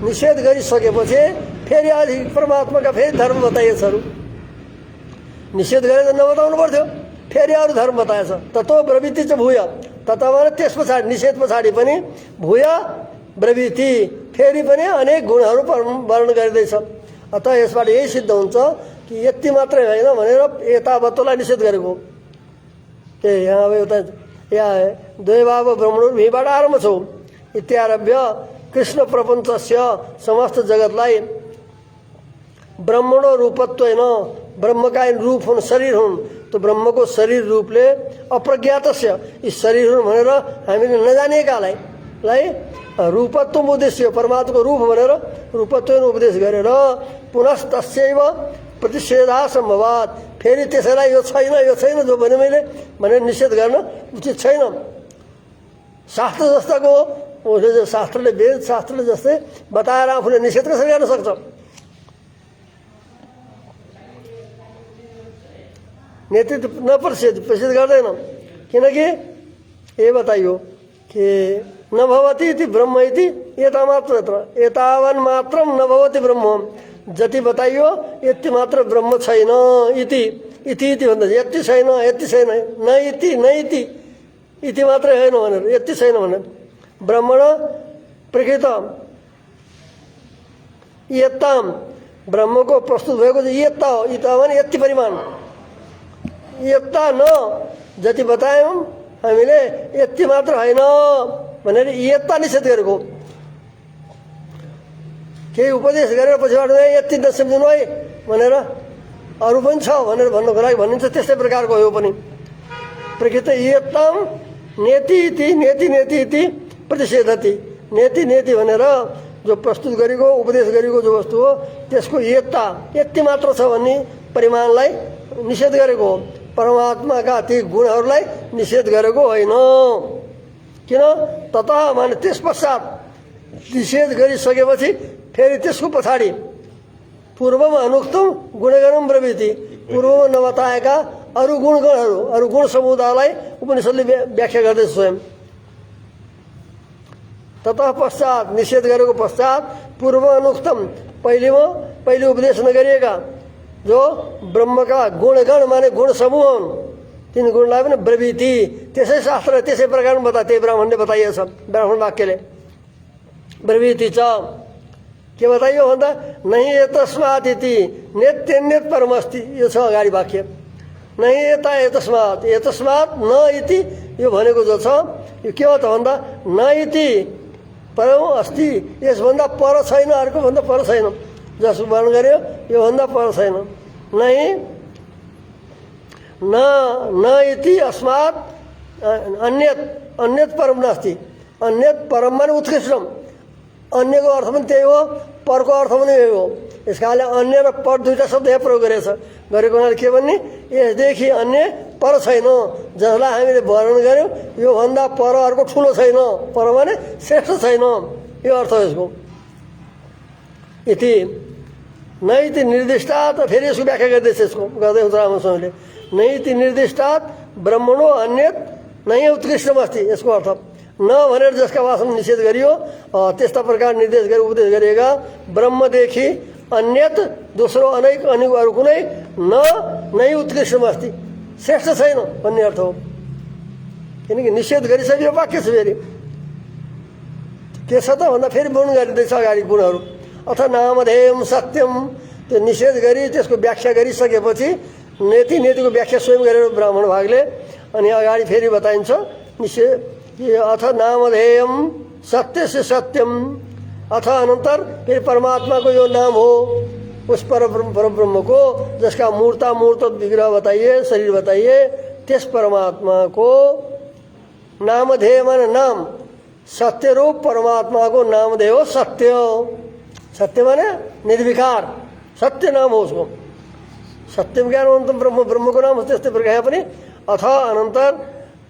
निषेध गरिसकेपछि फेरि आदि परमात्माका फेरि धर्म बताइएछहरू। निषेध गरेर नबताउनु पर्थ्यो, फेरि अरू धर्म बताएछ। ततो प्रवृत्ति चाहिँ भूय तथा भने त्यस पछाडि निषेध पछाडि पनि भूय प्रवृत्ति फेरि पनि अनेक गुणहरू वर्णन गरिँदैछ। अतः यसबाट यही सिद्ध हुन्छ कि यति मात्रै होइन भनेर यतावत्तलाई निषेध गरेको। के यहाँ अब एउटा यहाँ द्वैभाव ब्रह्मणो यहीँबाट आरम्भ छौ इत्यारभ्य कृष्ण प्रपञ्चस्य समस्त जगतलाई ब्रह्मणो रूपत्वेन ब्रह्मका रूप हुन् शरीर हुन्। त्यो ब्रह्मको शरीर रूपले अप्रज्ञातस्य यी शरीर हुन् भनेर हामीले नजानेकालाई रूपत्व उद्देश्य परमात्माको रूप भनेर रूपत्व उपदेश गरेर पुनः तस्यैव प्रतिषेधा सम्भवात् फेरि त्यसैलाई यो छैन जो भने मैले भनेर निषेध गर्न उचित छैन। शास्त्र जस्ताको उसले शास्त्रले वेद शास्त्रले जस्तै बताएर आफूले निषेध कसरी गर्न सक्छ? नेतृत्व प्रसिद्ध गर्दैन। किनकि ये बताइयो कि न भवति इति ब्रह्म इति एतावन् मात्रम न भवति ब्रह्म। जति बताइयो यति मात्र ब्रह्म छैन इति भन्दा यति छैन न इति मात्रै होइन भनेर यति छैन भनेर ब्रह्मण प्रकृत यत्ताम ब्रह्मको प्रस्तुत भएको यत्ता हो। यता भने यति परिमाण यत्ता न जति बतायौँ हामीले यति मात्र होइन भनेर यत्ता निषेध गरेको। केही उपदेश गरेर पछिबाट यति नसम्झिनु है भनेर अरू पनि छ भनेर भन्नको लागि भनिन्छ। त्यस्तै प्रकारको हो पनि प्रकृत यत्ताम नेति इति प्रतिषेधति। नेति भनेर जो प्रस्तुत गरेको उपदेश गरेको जो वस्तु हो त्यसको यति मात्र छ भन्ने परिमाणलाई निषेध गरेको हो। परमात्माका ती गुणहरूलाई निषेध गरेको होइन। किन ततः माने त्यस पश्चात निषेध गरिसकेपछि फेरि त्यसको पछाडि पूर्वमा अनुक्तम गुणगणम प्रवृत्ति पूर्वमा नबताएका अरू गुण समुदायलाई उपनिषदले व्याख्या गर्दैछ स्वयं। ततः पश्चात निषेध गरेको पश्चात पूर्व अनुक्तम पहिले उपदेश नगरिएका जो ब्रह्मका गुणगण माने गुण समूह हुन् तीन गुणलाई पनि प्रवृत्ति त्यसै शास्त्र त्यसै प्रकारमा त्यही ब्राह्मणले बताइएछ। ब्राह्मण वाक्यले प्रवृत्ति छ के बताइयो भन्दा नहि एतस्मात् इति नेत्यन्यत परमस्ति। यो छ अगाडि वाक्य नहि एतस्मात् न इति यो भनेको जो छ यो के हो त भन्दा न इति परम अस्ति यसभन्दा पर छैन अर्को भन्दा पर छैन। जसो वर्णन गर्यो यो भन्दा पर छैन। नहि न इति अस्मात् अन्यत परम नास्ति। अन्यत परम माने उत्कृष्टम। अन्यको अर्थ पनि त्यही हो परको अर्थ पनि यही हो। यस कारणले अन्य र पर दुईटा शब्द यहाँ प्रयोग गरेको हुनाले के भन्ने यसदेखि अन्य पर छैन। जसलाई हामीले वर्णन गर्यौँ यो भन्दा पर अर्को ठुलो छैन। पर माने श्रेष्ठ छैन यो अर्थ हो यसको। यति नैति निर्दिष्टात् फेरि यसको व्याख्या गर्दैछ यसको गर्दै रामस्वामीले नैति निर्दिष्टात् ब्रह्मणो अन्यत नै उत्कृष्टम अस्ति। यसको अर्थ न भनेर जसका वासना निषेध गरियो त्यस्ता प्रकार निर्देश गरी उपदेश गरिएका ब्रह्मदेखि अन्यत दोस्रो अनेक अनि अरू कुनै नै उत्कृष्टमा अस्ति, श्रेष्ठ छैन भन्ने अर्थ हो। किनकि निषेध गरिसक्यो वाक्य छ फेरि के छ त भन्दा फेरि वर्णन गरिँदैछ अगाडि गुणहरू। अथ नामधेयम सत्यम, त्यो निषेध गरी त्यसको व्याख्या गरिसकेपछि नीतिको व्याख्या स्वयं गरेर ब्राह्मण भागले अनि अगाडि फेरि बताइन्छ निषेध। अथ नामधेयम सत्य से सत्यम, अथ अनन्तर फेरि परमात्मा को यो नाम हो, उस परब्रह्म को जिसका मूर्त विग्रह बताइए, शरीर बताइए, त्यस परमात्मा को नामधेय माने नाम, सत्य रूप परमात्मा को नामधेय हो सत्य। सत्य माने निर्विकार, सत्य नाम हो उसको। सत्यम ज्ञान अनंतम ब्रह्म, ब्रह्म को नाम त्यस्तै प्रकार पनि। अथ अनंतर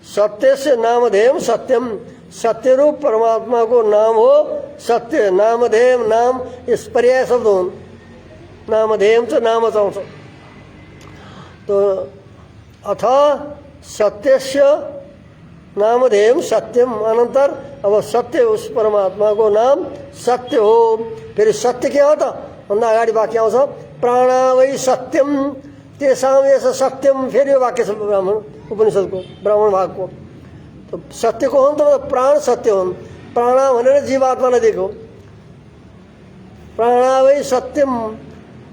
सत्य से नामधेयम सत्यम, सत्य रूप परमात्मा को नाम हो सत्य। नामधेयम नाम इस पर्याय शब्द हुन्। नामधेयम चाहिँ नाम आउँछ। तो अथ सत्यस्य नामधेयम सत्यम, अनंतर अब सत्य उस परमात्मा को नाम सत्य हो। फेरि सत्य के हो त भन्दा अगाडि वाक्य आउँछ प्राणा वै सत्यम तेषां यस सत्यम। फेरि यो वाक्य छ ब्राह्मण उपनिषदको ब्राह्मण भागको। तो सत्य को हो त प्राण सत्य हुन्। प्राणा भनेर जीवात्मालाई दिएको। प्राणा वै सत्यम,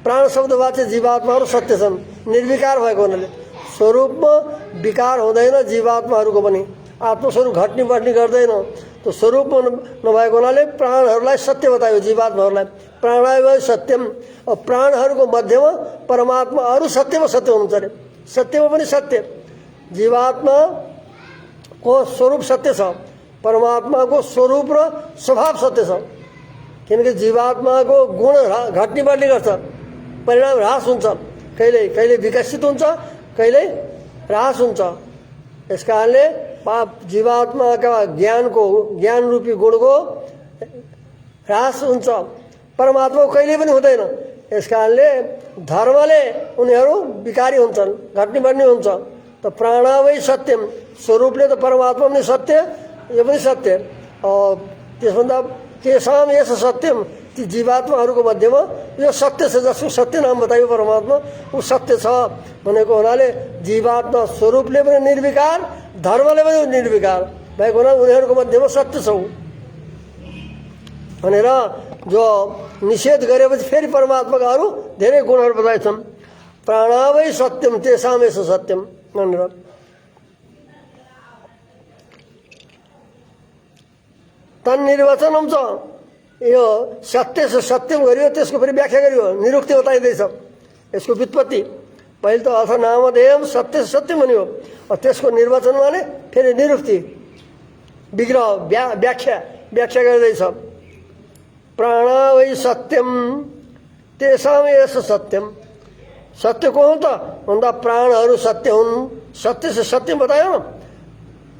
प्राण शब्दवाच्य जीवात्माहरू सत्य छन् निर्विकार भएको हुनाले। स्वरूपमा विकार हुँदैन जीवात्माहरूको पनि, आत्मस्वरूप घट्ने बढ्ने गर्दैन। तो स्वरूपमा नभएको हुनाले प्राणहरूलाई सत्य बतायो जीवात्माहरूलाई। प्राणावै सत्यम, अब प्राणहरूको मध्यमा परमात्मा अरू सत्यमा सत्य हुनुहुन्छ अरे। सत्यमा पनि सत्य, जीवात्मा को स्वरूप सत्य छ, परमात्मा को स्वरूप र स्वभाव सत्य छ। किनकि जीवात्मा को गुण घट्ने बढ्ने गर्छ, परिणाम ह्रास हुन्छ, कहिले कहिले विकसित हुन्छ, कहिले ह्रास हुन्छ। यस कारणले जीवात्मा का ज्ञान रूपी गुण को ह्रास हुन्छ, परमात्मा कहिले पनि हुँदैन। यस कारणले धर्मले उनीहरू विकारी हुन्छन्, घट्ने बढ्ने हुन्छ। त प्राणा वै सत्यम, स्वरूपले त परमात्मा पनि सत्य, यो पनि सत्य। त्यसभन्दा तेषां यस सत्यम, ती जीवात्माहरूको मध्यमा यो सत्य छ, जसको सत्य नाम बतायो परमात्मा, ऊ सत्य छ भनेको हुनाले जीवात्मा स्वरूपले पनि निर्विकार, धर्मले पनि निर्विकार भएको हुनाले उनीहरूको मध्यमा सत्य छ भनेर जो निषेध गरेपछि फेरि परमात्माका अरू धेरै गुणहरू बताएछन्। प्राणा वै सत्यम तेषां यस सत्यम भनेर। तन्निर्वचनम छ, यो सत्य से सत्यम गरियो, त्यसको फेरि व्याख्या गरियो, निरुक्ति बताइँदैछ यसको व्युत्पत्ति। पहिले त अथ नामधेयम सत्य से सत्यम भनियो, त्यसको निर्वचन माने फेरि निरुक्ति, विग्रह, व्याख्या गर्दैछ। प्राणा वै सत्यम तेषां यस सत्यम, सत्य को हो त भन्दा प्राणहरू सत्य हुन्। सत्य से सत्यम बतायो न,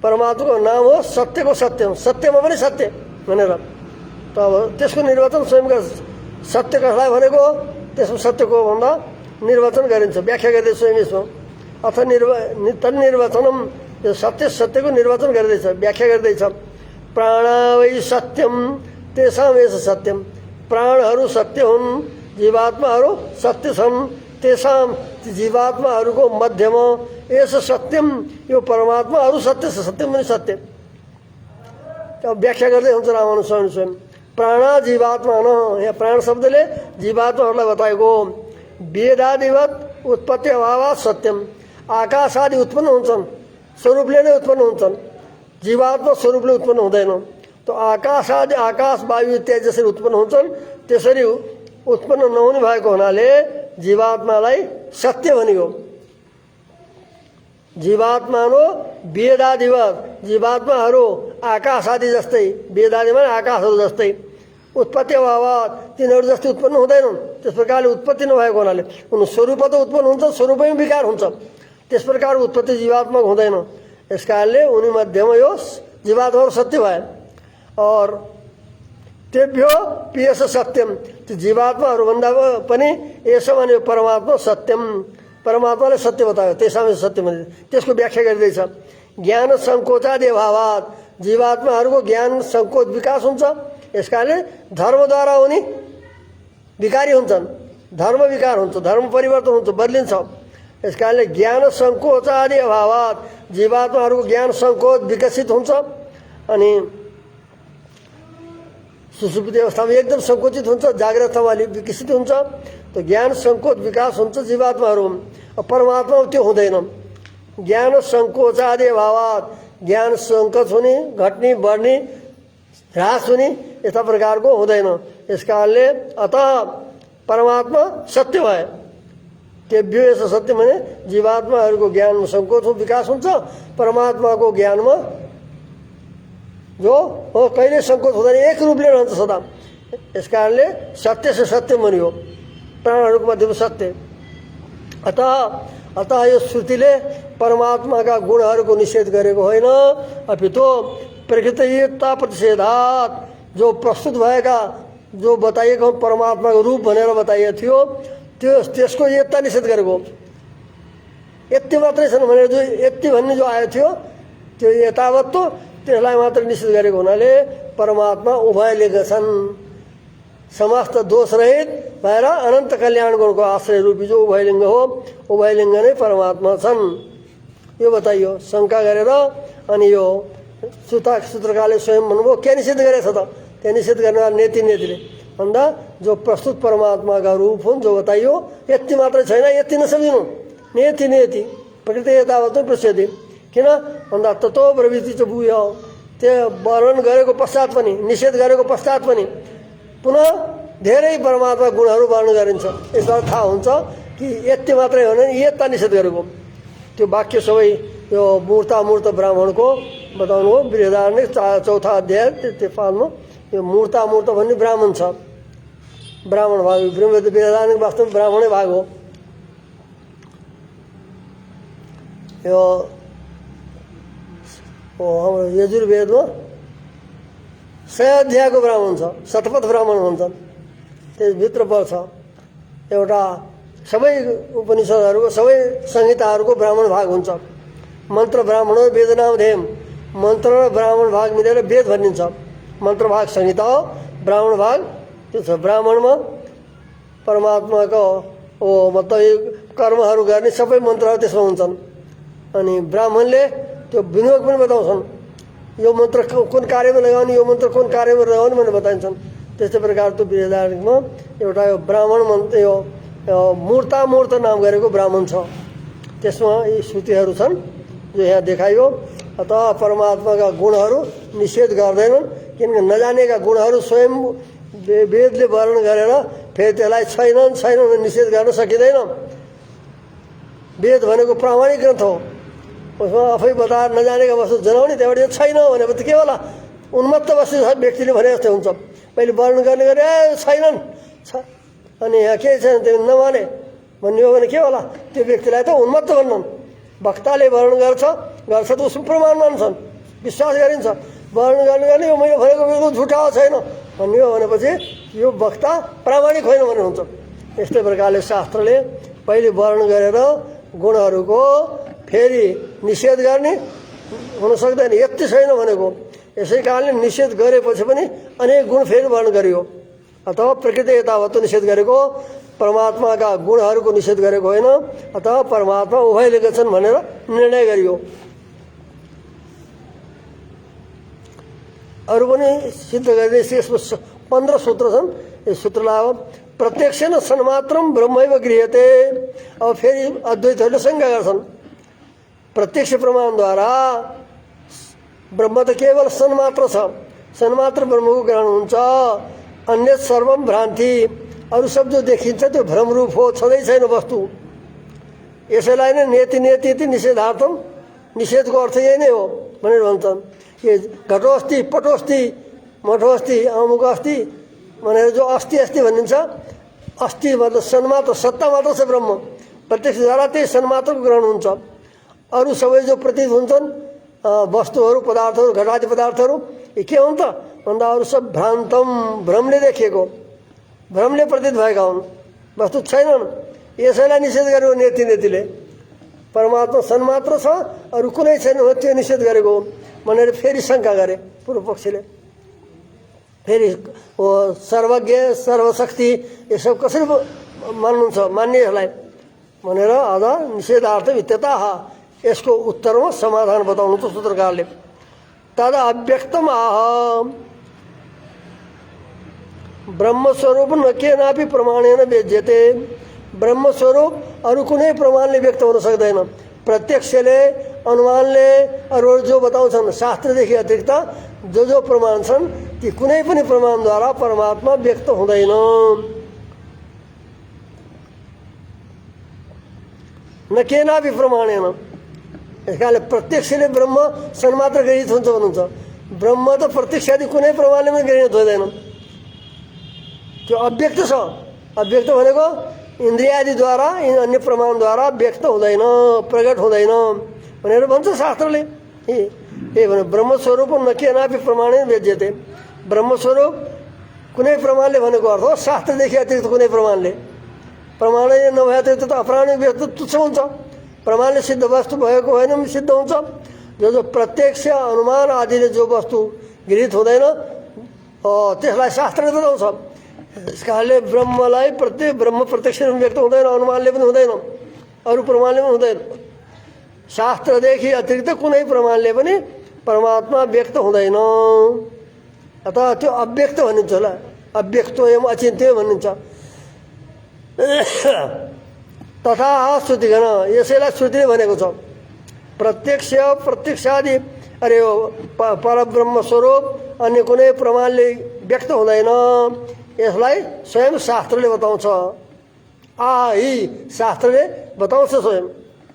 परमात्माको नाम हो सत्यको सत्यम, सत्यमा पनि सत्य भनेर। त अब त्यसको निर्वचन स्वयं सत्य कसलाई भनेको हो, त्यसको सत्यको भन्दा निर्वचन गरिन्छ, व्याख्या गर्दै स्वयं यसमा। अथ तन्निर्वचनम, यो सत्यको निर्वचन गर्दैछ, व्याख्या गर्दैछ। प्राणा वै सत्यम तेषां यस सत्यम, प्राणहरू सत्य हुन्, जीवात्माहरू सत्य छन्। तेषां जीवात्माहरूको मध्यमा यस सत्यम, यो परमात्मा अरू सत्य छ, सत्यम पनि सत्य। अब व्याख्या गर्दै हुन्छ रामानुज स्वयं। प्राणा जीवात्मा न, यहाँ प्राण शब्दले जीवात्माहरूलाई बताएको। वेदादिवत उत्पत्ति अभावात् सत्यम, आकाश आदि उत्पन्न हुन्छन्, स्वरूपले नै उत्पन्न हुन्छन्, जीवात्मा स्वरूपले उत्पन्न हुँदैन। तो आकाश आदि, आकाश वायु इत्यादि जसरी उत्पन्न हुन्छन् त्यसरी उत्पन्न नहुने भएको हुनाले जीवात्मालाई सत्य भनियो। जीवात्मानो वेदादिवत, जीवात्माहरू आकाश आदि जस्तै, वेदादि माने आकाशहरू जस्तै, उत्पत्ति अभावात् तिनीहरू जस्तै उत्पन्न हुँदैनन्। त्यस प्रकारले उत्पत्ति नभएको हुनाले उनी स्वरूप त उत्पन्न हुन्छ, स्वरूपमै विकार हुन्छ, त्यस प्रकार उत्पत्ति जीवात्माको हुँदैन। यस कारणले उनी मध्यमा यो जीवात्माहरू सत्य भए। और तेभ्यो पियस सत्यम, त्यो जीवात्माहरूभन्दा पनि यसो भने परमात्मा सत्यम, परमात्माले सत्य बतायो, त्यसैमा सत्य भने त्यसको व्याख्या गरिँदैछ। ज्ञान सङ्कोचादि अभावात्, जीवात्माहरूको ज्ञान सङ्कोच विकास हुन्छ, यस कारणले धर्मद्वारा उनी विकारी हुन्छन्, धर्म विकार हुन्छ, धर्म परिवर्तन हुन्छ, बदलिन्छ। यस कारणले ज्ञान सङ्कोच आदि अभावात जीवात्माहरूको ज्ञान सङ्कोच विकसित हुन्छ अनि सुसुप्ति अवस्थामा एकदम सङ्कुचित हुन्छ, जागृत अवस्थामा अलिक विकसित हुन्छ। त ज्ञान सङ्कोच विकास हुन्छ जीवात्माहरू, परमात्मा त्यो हुँदैन। ज्ञान सङ्कोच आदि अभावात ज्ञान सङ्कोच हुने, घट्ने, बढ्ने, ह्रास हुने यस्ता प्रकारको हुँदैन। यस कारणले अत परमात्मा सत्य भए तेभ्यो यस सत्य भने जीवात्माहरूको ज्ञानमा सङ्कोच विकास हुन्छ, परमात्माको ज्ञानमा जो हो कहिले सङ्कोच हुँदैन, एक रूपले रहन्छ सदा। यस कारणले सत्य से सत्य बन्यो, प्राणहरूको मध्येमा सत्य। अतः यो श्रुतिले परमात्माका गुणहरूको निषेध गरेको होइन, अपितो प्रकृतियुक्ता प्रतिषेधात जो प्रस्तुत भएका जो बताइएको परमात्माको रूप भनेर बताइएको थियो त्यसको एकता निषेध गरेको। यति मात्रै छन् भनेर जो यति भन्ने जो आएको थियो त्यो यथावत त्यसलाई मात्र निषेध गरेको हुनाले परमात्मा उभयलिङ्ग छन्, समस्त दोषरहित भएर अनन्त कल्याण गुणको आश्रय रूपी जो उभयलिङ्ग हो, उभयलिङ्ग नै परमात्मा छन् यो बताइयो। शङ्का गरेर अनि यो सूत्रकारले स्वयं भन्नुभयो के निषेध गरेछ त? त्यो निषेध गर्ने नेतिले भन्दा जो प्रस्तुत परमात्माका रूप हुन् जो बताइयो यति मात्रै छैन, यति नसकिनु नेति प्रकृति यतावत प्रसिद्धि। किन भन्दा ततो प्रवृत्ति चाहिँ बुझ्यो, त्यो वर्णन गरेको पश्चात पनि निषेध गरेको पश्चात पनि पुनः धेरै परमात्मा गुणहरू वर्णन गरिन्छ। यसबाट थाहा हुन्छ कि यति मात्रै हो भने यता निषेध गरेको। त्यो वाक्य सबै यो मूर्तामूर्त ब्राह्मणको बताउनु हो, बृहदारण्यक चौथा अध्याय त्यो पालमा यो मूर्तामूर्त भन्ने ब्राह्मण छ, ब्राह्मण भाग। बृहदारण्यक वास्तवमा ब्राह्मणै भाग हो। यो हाम्रो यजुर्वेदमा 100 अध्यायको ब्राह्मण छ, शतपथ ब्राह्मण भन्छन्, त्यसभित्र पर्छ एउटा सबै उपनिषदहरूको सबै संहिताहरूको ब्राह्मण भाग हुन्छ। मन्त्र ब्राह्मण वेदनाम धेम, मन्त्र र ब्राह्मण भाग मिलेर वेद भनिन्छ। मन्त्र भाग संहिता हो, ब्राह्मण भाग त्यो छ। ब्राह्मणमा परमात्माको मतलब कर्महरू गर्ने सबै मन्त्रहरू त्यसमा हुन्छन्। अनि ब्राह्मणले त्यो विनियोग पनि बताउँछन्, यो मन्त्र कुन कार्यमा लगाउने, यो मन्त्र कुन कार्यमा लगाउने भनेर बताइन्छन्। त्यस्तै प्रकार त्यो बृहदारण्यकमा एउटा यो ब्राह्मण मन्त्र यो मूर्तामूर्त नाम गरेको ब्राह्मण छ, त्यसमा यी श्रुतिहरू छन् जो यहाँ देखाइयो। अतः परमात्माका गुणहरू निषेध गर्दैनन्, किनकि नजानेका गुणहरू स्वयं वेदले वर्णन गरेर फेरि त्यसलाई छैनन् भनेर निषेध गर्न सकिँदैन। वेद भनेको प्रामाणिक ग्रन्थ हो, उसमा आफै बताएर नजानेका वस्तु जनाउने, त्यहाँबाट यो छैन भनेपछि के होला, उन्मत्त वस्तु व्यक्तिले भने जस्तै हुन्छ। पहिले वर्णन गर्ने गरे छैनन् अनि यहाँ केही छैन त्यो नमाने भन्ने हो भने के होला, त्यो व्यक्तिलाई त उन्मत्त भन्छन्। वक्ताले वर्णन गर्छ त उसको प्रमाण मान्छन्, विश्वास गरिन्छ। वर्णन गर्ने यो मैले भनेको बिल्कुल झुटा छैन भन्ने हो भनेपछि यो वक्ता प्रामाणिक होइन भन्ने हुन्छ। यस्तै प्रकारले शास्त्रले पहिले वर्णन गरेर गुणहरूको फेरि निषेध गर्ने हुन सक्दैन, यति छैन भनेको। यसै कारणले निषेध गरेपछि पनि अनेक गुण फेरि वर्णन गरियो। अथवा प्रकृति यतावत निषेध गरेको, परमात्माका गुणहरूको निषेध गरेको होइन। अथवा परमात्मा उभयलिङ्ग छन् भनेर निर्णय गरियो। अरू पनि सिद्ध गरिने यसमा 15 सूत्र छन्। यो सूत्रलाई अब प्रत्यक्षेन सन्मात्रम ब्रह्मैव गृह्यते। अब फेरि अद्वैतहरूले शङ्का गर्छन्, प्रत्यक्ष प्रमाणद्वारा ब्रह्म त केवल सन्मात्र छ, सन्मात्र ब्रह्मको ग्रहण हुन्छ, अन्य सर्वम भ्रान्ति, अरू सब जो देखिन्छ त्यो भ्रमरूप हो, छँदै छैन वस्तु। यसैलाई नै नेति निषेधार्थम, निषेधको अर्थ यही नै हो भनेर भन्छन्। कि घटो अस्ति, पटो अस्ति, मठो अस्ति, अमुक अस्ति भनेर जो अस्ति भनिन्छ, अस्ति मतलब सन्मात्र, सत्ता मात्र छ ब्रह्म। प्रत्यक्षद्वारा त्यही सन्मात्रको ग्रहण हुन्छ। अरू सबै जो प्रतीत हुन्छन् वस्तुहरू, पदार्थहरू, घटादि पदार्थहरू यी के हुन् त भन्दा अरू सब भ्रान्तम, भ्रमले देखिएको, भ्रमले प्रतीत भएका हुन्, वस्तु छैनन्। यसैलाई निषेध गरेको नेतिले। परमात्मा सन्मात्र छ, अरू कुनै छैन, त्यो निषेध गरेको भनेर फेरि शङ्का गरे पूर्व पक्षले। फेरि वो सर्वज्ञ सर्वशक्ति यो सब कसरी मान्नुहुन्छ मान्ने यसलाई भनेर अझ निषेधार्थ इत्यतः यसको उत्तरमा समाधान बताउनु त सूत्रकारले तद अव्यक्तम आह ब्रह्मस्वरूप न केनापि प्रमाणेन वेद्यते ब्रह्मस्वरूप अरू कुनै प्रमाणले व्यक्त हुन सक्दैन प्रत्यक्षले अनुमानले अरू जो बताउँछन् शास्त्रदेखि अतिरिक्त जो प्रमाण छन् ती कुनै पनि प्रमाणद्वारा परमात्मा व्यक्त हुँदैन न केनापि प्रमाणेन यसकारणले प्रत्यक्षले ब्रह्म सन्मात्र गृहीत हुन्छ भन्नुहुन्छ ब्रह्म त प्रत्यक्ष आदि कुनै प्रमाणले पनि गृहीत हुँदैन त्यो अव्यक्त छ अव्यक्त भनेको इन्द्रियादिद्वारा अन्य प्रमाणद्वारा व्यक्त हुँदैन प्रकट हुँदैन भनेर भन्छ शास्त्रले ए भने ब्रह्मस्वरूप न केनापि प्रमाणेन वेद्यते ब्रह्मस्वरूप कुनै प्रमाणले भनेको अर्थ हो शास्त्रदेखि अतिरिक्त कुनै प्रमाणले प्रमाणले नभए अतिरिक्त त अप्रामाणिक व्यक्त तुच्छ हुन्छ प्रमाणले सिद्ध वस्तु भएको होइन पनि सिद्ध हुन्छ जो प्रत्यक्ष अनुमान आदिले जो वस्तु गृहीत हुँदैन त्यसलाई शास्त्रले बताउँछ यस कारणले ब्रह्मलाई ब्रह्म प्रत्यक्ष व्यक्त हुँदैन अनुमानले पनि हुँदैन अरू प्रमाणले पनि हुँदैन शास्त्रदेखि अतिरिक्त कुनै प्रमाणले पनि परमात्मा व्यक्त हुँदैन अतः त्यो अव्यक्त भनिन्छ होला अव्यक्तो एवं अचिन्त्य भनिन्छ तथा श्रुतिगण यसैलाई श्रुतिले भनेको छ प्रत्यक्षादि अरे परब्रह्म स्वरूप अन्य कुनै प्रमाणले व्यक्त हुँदैन यसलाई स्वयं शास्त्रले बताउँछ शास्त्रले बताउँछ स्वयं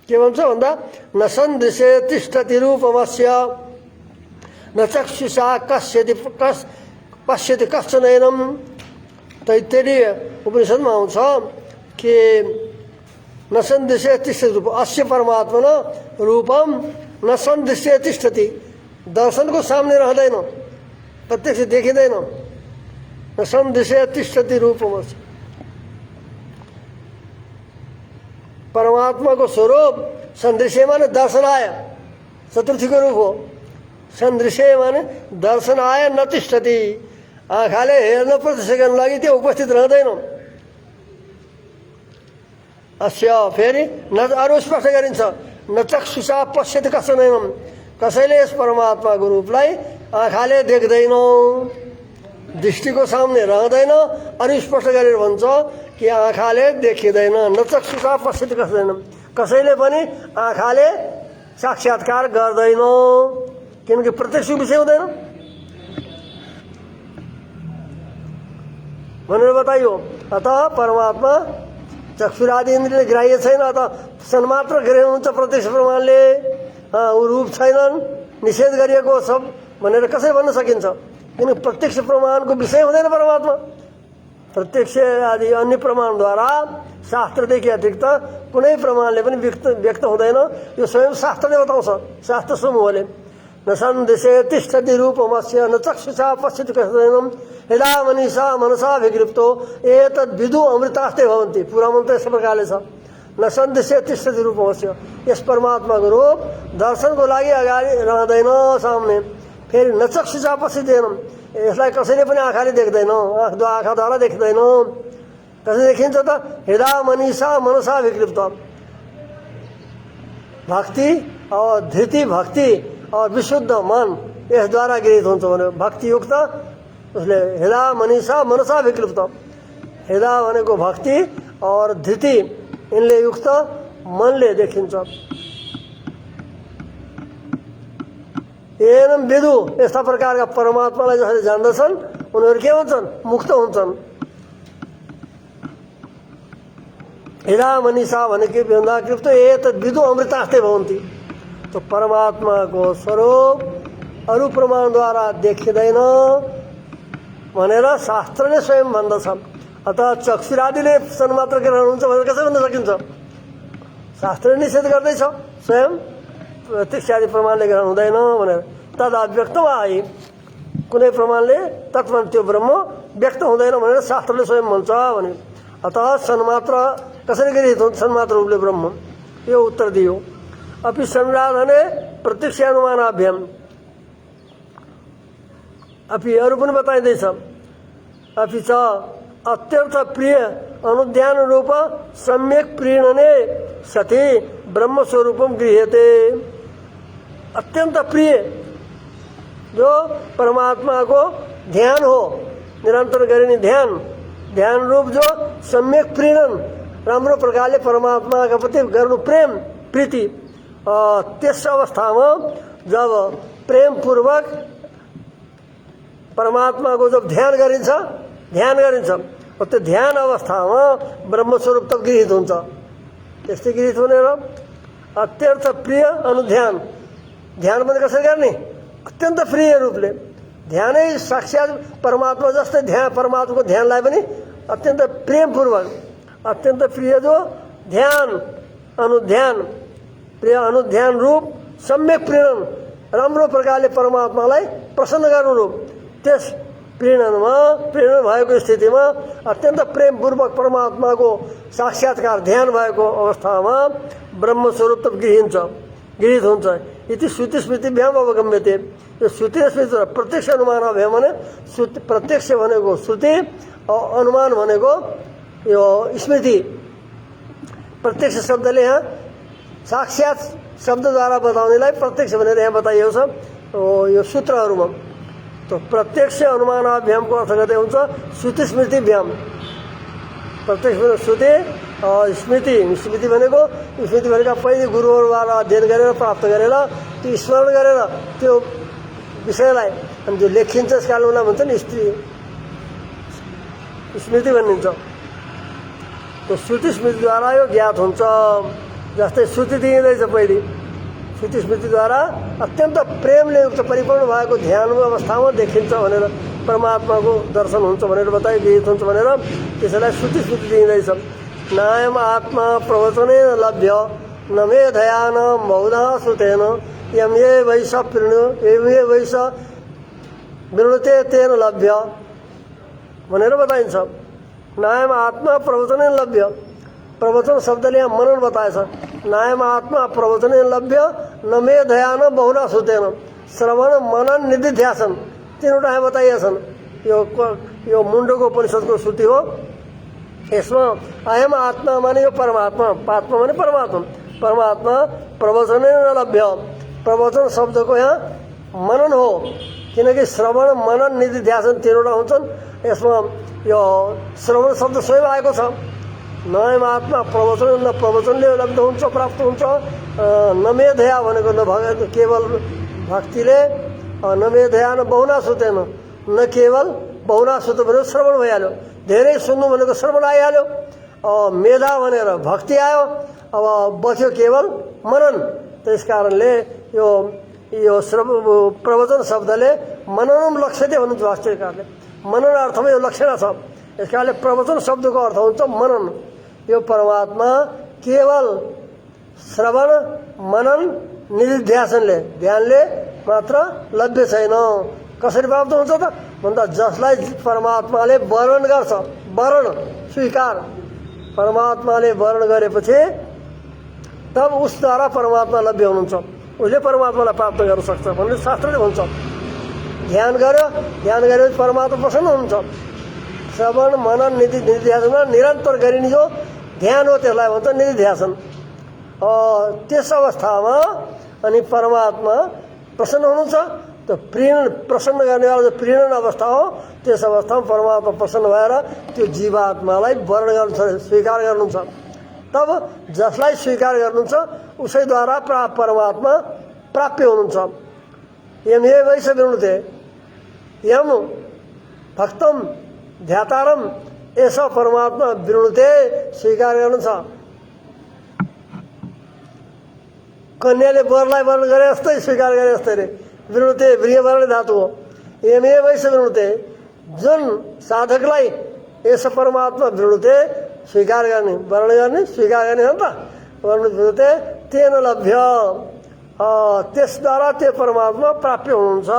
के भन्छ भन्दा न सन्दृशे तिष्ठति रूपमस्य न चक्षुषा पश्यति कश्चन नयनम तैत्तिरीय उपनिषदमा आउँछ कि न सन्दृशे तिष्ठति रूप अस्य परमात्मना रूपम न सन्दृशे तिष्ठति दर्शनको सामने रहँदैन प्रत्यक्ष देखिँदैन न सन्दृशे तिष्ठति रूपमस्य परमात्माको स्वरूप सन्दृश्य माने दर्शन आय चतुर्थीको रूप हो सन्दृश्य माने दर्शन आय न तिष्ठति आँखाले हेर्न प्रत्यक्ष गर्नको लागि त्यो उपस्थित रहँदैन अस्य फेरि न अरू स्पष्ट गरिन्छ न चक्षुषा पश्यति कश्चन कसैले यस परमात्माको रूपलाई आँखाले देख्दैन दृष्टिको सामने रहँदैन अरू स्पष्ट गरेर भन्छ कि आँखाले देखिँदैन न चक्षुषा पश्यति कश्चन कसैले पनि आँखाले साक्षात्कार गर्दैन किनकि प्रत्यक्ष विषय हुँदैन भनेर बताइयो अतः परमात्मा चक्षुरादि इन्द्रियले ग्राह्य छैन अतः सन्मात्र ग्रहण हुन्छ प्रत्यक्ष प्रमाणले रूप छैनन् निषेध गरिएको सब भनेर कसै भन्न सकिन्छ किनकि प्रत्यक्ष प्रमाणको विषय हुँदैन परमात्मा प्रत्यक्ष आदि अन्य प्रमाणद्वारा शास्त्रदेखि अतिरिक्त कुनै प्रमाणले पनि व्यक्त हुँदैन यो स्वयं शास्त्रले बताउँछ शास्त्र समूहले न सन्दृशे तिष्ठति रूपमस्य न चक्षुषा पश्यति कश्चन यदा मनीषा मनसा विकृप्तो एतद्विदु अमृतास्ते भवन्ति पुरा मन्त्र यस प्रकारले छ न सन्दृशे तिष्ठति रूपमस्य यस परमात्माको रूप दर्शनको लागि अगाडि रहँदैन सामने फेरि न चक्षुषा पश्यदैन यसलाई कसैले पनि आँखाले देख्दैन आँखाद्वारा देख्दैन कसरी देखिन्छ त हृदय मनीषा मनसा विकृप्त भक्ति और धृति भक्ति और विशुद्ध मन यसद्वारा गृहीत हुन्छ भने भक्तियुक्त उसले हृदय मनीषा मनसा विकृप्त हृदय भनेको भक्ति और धृति इनले युक्त मनले देखिन्छ एनम विदु यस्ता प्रकारका परमात्मालाई जसले जान्दछन् उनीहरू के हुन्छन् मुक्त हुन्छन् हृदय मनीषा भनेको भन्दा कृप्त एतद् विदु अमृतास्ते भवन्ति तो परमात्माको स्वरूप अरू प्रमाणद्वारा देखिँदैन भनेर शास्त्रले स्वयं भन्दछ अतः चक्षुरादिले सन्मात्र ग्रहण हुन्छ भनेर कसरी भन्न सकिन्छ शास्त्रले निषेध गर्दैछ स्वयं प्रत्यक्ष आदि प्रमाणले ग्रहण हुँदैन भनेर तदा व्यक्तम आए कुनै प्रमाणले तत्त्व त्यो ब्रह्म व्यक्त हुँदैन भनेर शास्त्रले स्वयं भन्छ भने अतः सन्मात्र कसरी गृहीत हुन्छ सन्मात्र रूपले ब्रह्म यो उत्तर दियो अपि संराधने प्रत्यक्ष अनुमानाभ्याम अपि अरू पनि बताइँदैछ। अपि च अत्यर्थ प्रिय अनुध्यान रूप सम्यक प्रीणने सति ब्रह्मस्वरूपम गृह्यते। अत्यंत प्रिय जो परमात्मा को ध्यान हो, निरंतर गरिने ध्यान, ध्यान रूप जो सम्यक प्रीणन राम्रो प्रकारले परमात्माका प्रति गर्नु प्रेम प्रीति, त्यस अवस्थामा जब प्रेम पूर्वक परमात्माको जब ध्यान गरिन्छ त्यो ध्यान अवस्थामा ब्रह्मस्वरूप त गृहित हुन्छ। त्यस्तै गृहित हुने र अत्यर्थ प्रिय अनुध्यान, ध्यान पनि कसरी गर्ने? अत्यन्त प्रिय रूपले ध्यानै साक्षात परमात्मा जस्तै ध्यान, परमात्माको ध्यानलाई पनि अत्यन्त प्रेमपूर्वक, अत्यन्त प्रिय जो ध्यान अनुध्यान, प्रिय अनुध्यान रूप सम्यक प्रीणन राम्रो प्रकारले परमात्मालाई प्रसन्न गर्नु रूप त्यस प्रीणन भएको स्थितिमा अत्यन्त प्रेमपूर्वक परमात्माको साक्षात्कार ध्यान भएको अवस्थामा ब्रह्मस्वरूप त गृहित हुन्छ। इति श्रुति स्मृतिभ्याम अवगम्यते। यो श्रुति स्मृति प्रत्यक्ष अनुमान अभ्याम भने श्रुति प्रत्यक्ष भनेको श्रुति, अनुमान भनेको यो स्मृति। प्रत्यक्ष शब्दले यहाँ साक्षात शब्दद्वारा बताउनेलाई प्रत्यक्ष भनेर यहाँ बताइएको छ यो सूत्रहरूमा। तो प्रत्यक्ष अनुमानाभ्यामको अर्थ गर्दै हुन्छ श्रुति स्मृति भ्याम। प्रत्यक्ष श्रुति स्मृति, स्मृति भनेको पहिले गुरुहरूद्वारा अध्ययन गरेर प्राप्त गरेर त्यो स्मरण गरेर त्यो विषयलाई अनि जो लेखिन्छ त्यस कारणले भन्छ नि स्मृति भनिन्छ। त्यो श्रुति स्मृतिद्वारा यो ज्ञात हुन्छ। जस्तै श्रुति दिइँदैछ पहिले, श्रुति स्मृतिद्वारा अत्यन्त प्रेमले युक्त परिपूर्ण भएको ध्यान अवस्थामा देखिन्छ भनेर परमात्माको दर्शन हुन्छ भनेर बताइ गृहित हुन्छ भनेर त्यसैलाई श्रुति स्मृति दिइँदैछ। नायम आत्मा प्रवचने लभ्य न मेधया न बहुधा श्रुतेन यम ये वैश वृणुते तेन लभ्य भनेर बताइन्छ। नायम आत्मा प्रवचने लभ्य, प्रवचन शब्दले यहाँ मनन बताएछ। नायम आत्मा प्रवचने लभ्य न मेधया न बहुना श्रुतेन, श्रवण मनन निधिध्यासन तीनवटा यहाँ बताइएछन्। यो मुण्डको उपनिषदको श्रुति हो। यसमा अयम आत्मा माने यो परमात्मा, आत्मा माने परमात्मा, परमात्मा प्रवचने नलभ्य, प्रवचन शब्दको यहाँ मनन हो किनकि श्रवण मनन निधिध्यासन तीनवटा हुन्छन्। यसमा यो श्रवण शब्द स्वयं आएको छ। नयम आत्मा प्रवचन, न प्रवचनले लब्ध हुन्छ प्राप्त हुन्छ, न मेधया भनेको न केवल भक्तिले, न मेधया न बहुना सुतेन, न केवल बहुना सुत भनेको श्रवण भइहाल्यो, धेरै सुन्नु भनेको श्रवण आइहाल्यो। मेधा भनेर भक्ति आयो, अब बच्यो केवल मनन। त्यस कारणले यो प्रवचन शब्दले मननम लक्ष्यते भन्नुहुन्छ भाष्यकारले। मनन अर्थमा यो लक्षण छ। यस कारणले प्रवचन शब्दको अर्थ हुन्छ मनन। यो परमात्मा केवल श्रवण मनन निधिध्यासनले, ध्यानले मात्र लभ्य छैन। कसरी प्राप्त हुन्छ त भन्दा जसलाई परमात्माले वर्णन गर्छ, वर्ण स्वीकार, परमात्माले वर्णन गरेपछि तब उसद्वारा परमात्मा लभ्य हुनुहुन्छ, उसले परमात्मालाई प्राप्त गर्न सक्छ भन्ने शास्त्रले भन्छ। ध्यान गरेपछि परमात्मा प्रसन्न हुनुहुन्छ। श्रवण मनन निधिध्यासनमा निरन्तर गरिने जो ध्यान हो त्यसलाई भन्छ निधिध्यासन। त्यस अवस्थामा अनि परमात्मा प्रसन्न हुनुहुन्छ। त्यो प्रसन्न गर्नेवाला जो प्रीणन अवस्था हो त्यस अवस्थामा परमात्मा प्रसन्न भएर त्यो जीवात्मालाई वर्ण गर्नुहुन्छ, स्वीकार गर्नुहुन्छ। तब जसलाई स्वीकार गर्नुहुन्छ उसैद्वारा परमात्मा प्राप्य हुनुहुन्छ। यम हे वैश विणुते, यम भक्तम ध्यातारम ऐसा परमात्मा विणुते स्वीकार गर्नुहुन्छ। कन्याले वरलाई वर्ण गरे जस्तै स्वीकार गरे जस्तै रे विणुते वर्ण धातु हो। यम हे वैश विणुते, जुन साधकलाई ऐसा परमात्मा विणुते स्वीकार गर्ने, वर्ण गर्ने स्वीकार गर्ने हो नि त, वर्ण विणुते तेन लभ्य, त्यसद्वारा त्यो परमात्मा प्राप्य हुनुहुन्छ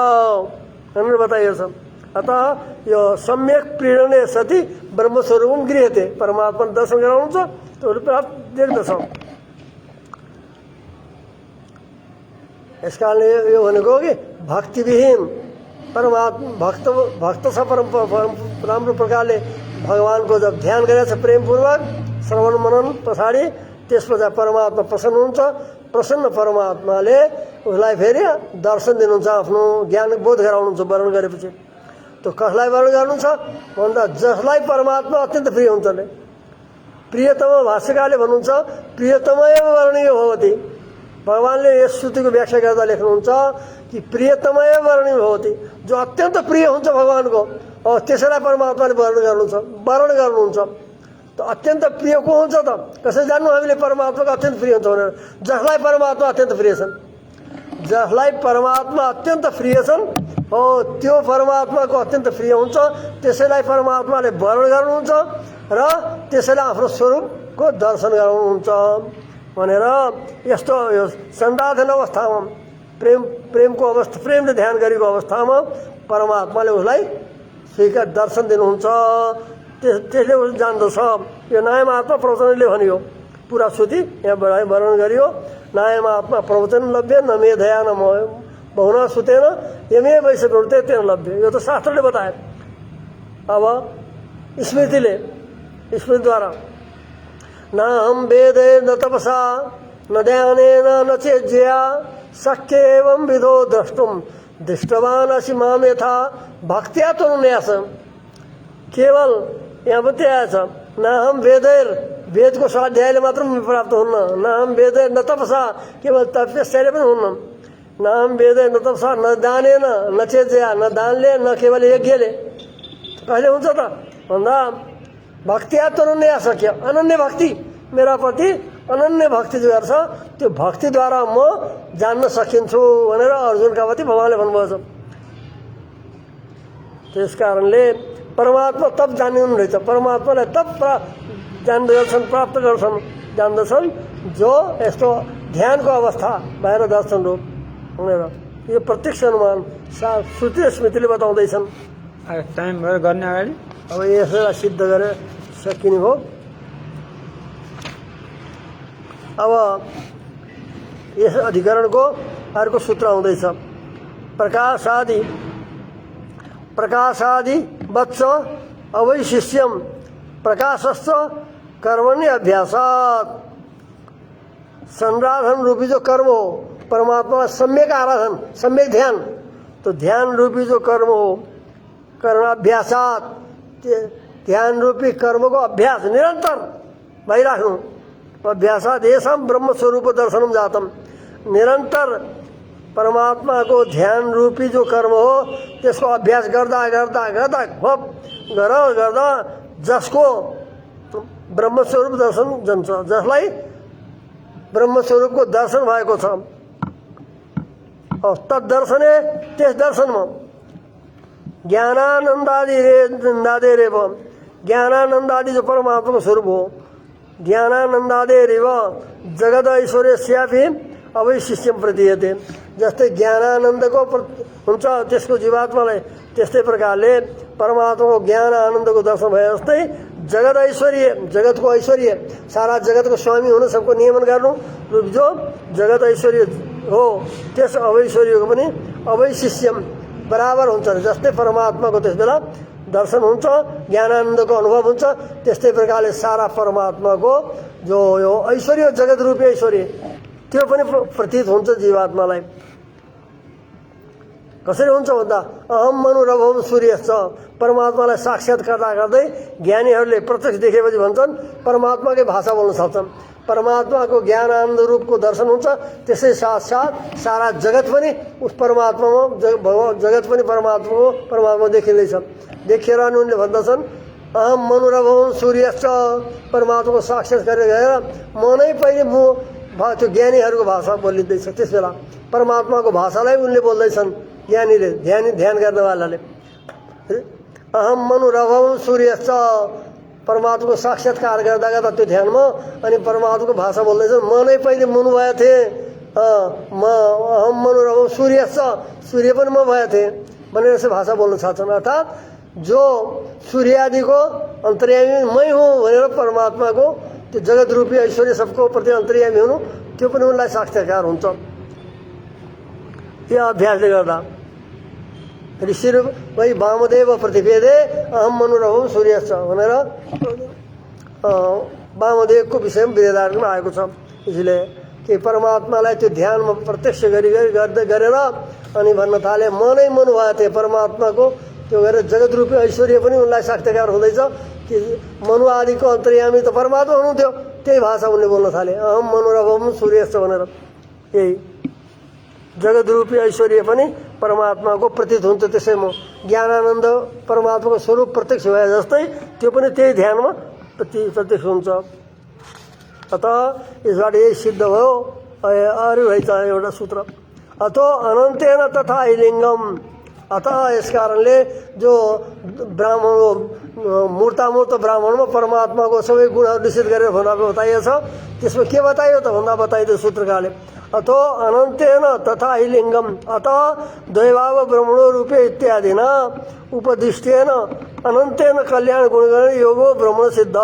भनेर बताइएको छ। अतः यो सम्यक प्रीणने सति ब्रह्मस्वरूपम गृह्यते, परमात्मा दर्शन गराउनुहुन्छ त्यो प्राप्त देख्दछ। यस कारणले यो भनेको कि भक्तिविहीन परमात्मा भक्त छ राम्रो प्रकारले भगवानको जब ध्यान गरेको छ प्रेमपूर्वक श्रवण मनन पछाडि त्यसपछि परमात्मा प्रसन्न हुन्छ। प्रसन्न परमात्माले उसलाई फेरि दर्शन दिनुहुन्छ, आफ्नो ज्ञान बोध गराउनुहुन्छ वर्णन गरेपछि। त्यो कसलाई वर्णन गर्नुहुन्छ भन्दा जसलाई परमात्मा अत्यन्त प्रिय हुन्छ नि। प्रियतम भाष्यकारले भन्नुहुन्छ प्रियतमैव वर्णनीय भवति। भगवानले यस श्रुतिको व्याख्या गर्दा लेख्नुहुन्छ कि प्रियतमैव वर्णनीय भवति, जो अत्यन्त प्रिय हुन्छ भगवानको त्यसैलाई परमात्माले वर्णन गर्नुहुन्छ। त अत्यन्त प्रिय को हुन्छ त? कसरी जान्नु हामीले परमात्माको अत्यन्त प्रिय हुन्छ भनेर? जसलाई परमात्मा अत्यन्त प्रिय छन्, जसलाई परमात्मा अत्यन्त प्रिय छन् हो त्यो परमात्माको अत्यन्त प्रिय हुन्छ। त्यसैलाई परमात्माले वर्णन गर्नुहुन्छ र त्यसैलाई आफ्नो स्वरूपको दर्शन गराउनुहुन्छ भनेर यस्तो यो सन्दाधन अवस्थामा प्रेमको अवस्था, प्रेमले ध्यान गरेको अवस्थामा परमात्माले उसलाई स्वीकार दर्शन दिनुहुन्छ। त्यसले उस जान्दछ। यो नयाँमा आत्मा प्रवचनले भनियो, पुरा श्रुति यहाँ वर्णन गरियो। नयाँमा आत्मा प्रवचन लभ्य न मेधया न बहुना सुतेन यमे वैश्य प्रवृत्ति तेन लभ्य। यो त शास्त्रले बताए। अब स्मृतिद्वारा न हम वेदे न तपसा न ध्यानेन न चेज्या शक्य एवं विधो द्रष्टुम दृष्टवान असि माम यथा भक्त्या तनुन्यास। केवल यहाँ पनि त्यही आएछ, न हम वेदको स्वाध्यायले मात्र प्राप्त हुन्न, न हम वेदै न तपसा, केवल तपस्याले पनि हुन्न, न हम वेदै न तपसा न दानेन न चेज्या, न दानले न केवल यज्ञले। कहिले हुन्छ त भन्दा भक्त्या तनुन्या सक्य, अनन्य भक्ति मेरा प्रति अनन्य भक्ति जो गर्छ त्यो भक्तिद्वारा म जान्न सकिन्छु भनेर अर्जुनका प्रति भगवानले भन्नुभएको छ। त्यस कारणले परमात्मा तब जानिनु रहेछ, परमात्मालाई तब जान्दछन्, प्राप्त जान्दछन् जो यस्तो ध्यानको अवस्था बाहिर दर्शन रूप भनेर। यो प्रत्यक्ष अनुमान श्रुति स्मृतिले बताउँदैछन्। टाइम भयो गर्ने अगाडि अब यसलाई सिद्ध गरेर सकिने हो। अब यस अधिकरणको अर्को सूत्र आउँदैछ, प्रकाशादि वत्स अवैशिष्यम प्रकाशस्थ कर्मण्य अभ्यासात। संराधन रूपी जो कर्म हो परमात्मा सम्यक आराधन, सम्यक ध्यान, तो ध्यान रूपी जो कर्म हो कर्माभ्यासात, ध्यान रूपी कर्म को अभ्यास निरंतर भइराख्नु। अभ्यासात येषां ब्रह्म स्वरूप दर्शनम जातम। निरंतर परमात्मा को ध्यान रूपी जो कर्म हो त्यसको अभ्यास गर्दा गर्दा गर्दा खोप गर्दा जसको ब्रह्मस्वरूप दर्शन जान्छ, जसलाई ब्रह्मस्वरूपको दर्शन भएको छ, तद्दर्शने त्यस दर्शनमा ज्ञानानन्दादिरेव, ज्ञानानन्दादि जो परमात्माको स्वरूप हो, ज्ञानानन्दादिरेव जगद ऐश्वर्यस्यापि अवैशिष्यम प्रतीयते। जस्तै ज्ञानानन्दको हुन्छ त्यसको जीवात्मालाई, त्यस्तै प्रकारले परमात्माको ज्ञान आनन्दको दर्शन भए जस्तै जगत ऐश्वर्य, जगतको ऐश्वर्य, सारा जगतको स्वामी हुन सबको नियमन गर्नु रूप जो जगत ऐश्वर्य हो त्यस अवैश्वर्यको पनि अवैशिष्यम बराबर हुन्छ। जस्तै परमात्माको त्यस बेला दर्शन हुन्छ, ज्ञानानन्दको अनुभव हुन्छ, त्यस्तै प्रकारले सारा परमात्माको जो यो ऐश्वर्य जगत रूपी ऐश्वर्य त्यो पनि प्रतीत हुन्छ जीवात्मालाई। कसरी हुन्छ भन्दा अहम मनुरभम सूर्यश्च, परमात्मालाई साक्षात गर्दै ज्ञानीहरूले प्रत्यक्ष देखेपछि भन्छन् परमात्माकै भाषा बोल्न सक्छन्। परमात्माको ज्ञान आनन्द रूपको दर्शन हुन्छ, त्यसै साथसाथ सारा जगत पनि उस परमात्मामा, जगत पनि परमात्मा देखिँदैछ। देखेर उनले भन्दछन् अहम मनुरभम सूर्यश्च, परमात्माको साक्षात गरेर म नै पहिले त्यो ज्ञानीहरूको भाषा बोलिँदैछ। त्यस बेला परमात्माको भाषालाई उनले बोल्दैछन्, ज्ञानीले, ध्यान गर्नेवालाले। अहम मनुरभम सूर्यश्च, परमात्माको साक्षात्कार गर्दा गर्दा त्यो ध्यानमा अनि परमात्माको भाषा बोल्दैछन्, म नै पहिले मुनु भएको थिएँ, म अहम मनुरभम सूर्यश्च, सूर्य पनि म भएको थिएँ भनेर यसो भाषा बोल्न सक्छन्। अर्थात् जो सूर्य आदिको अन्तर्यामी मै हुँ भनेर परमात्माको त्यो जगत रूपी ऐश्वर्य सबको प्रति अन्तर्यामी हुनु त्यो पनि उनलाई साक्षात्कार हुन्छ यो अभ्यासले गर्दा। ऋषि वही वामदेव प्रतिपेदे अहम मनुरभम सूर्यश्च भनेर वामदेवको विषयमा वेदान्तमा आएको छ। इसले कि परमात्मालाई त्यो ध्यानमा प्रत्यक्ष गरेर अनि भन्न थाले मनै मनु भयो त्यो परमात्माको त्यो गरेर जगतरूपी ऐश्वर्य पनि उनलाई साक्षात्कार हुँदैछ कि मनु आदिको अन्तर्यामी त परमात्मा हुनुहुन्थ्यो, त्यही भाषा उनले बोल्न थाले अहम मनुरभम सूर्यश्च भनेर। यही जगतरूपी ऐश्वर्य पनि परमात्माको प्रतीत हुन्छ। त्यसैमा ज्ञानानन्द परमात्माको स्वरूप प्रत्यक्ष भए जस्तै त्यो पनि त्यही ध्यानमा प्रत्यक्ष हुन्छ। अतः यसबाट यही सिद्ध भयो। अरू रहेछ एउटा सूत्र अथो अनन्तेन तथा लिङ्गम। अतः यस कारणले जो ब्राह्मण मूर्तामूर्त ब्राह्मणमा परमात्माको सबै गुणहरू निश्चित गरेर बताइएको छ। त्यसमा के बताइयो त भन्दा बताइदियो सूत्रकारले अथो अनन्तेन तथा लिङ्गम अतः द्वैभाव ब्रह्मणो रूपे इत्यादि न उपदिष्टेन अनन्तेन कल्याण गुणगण योगो ब्रह्मण सिद्ध।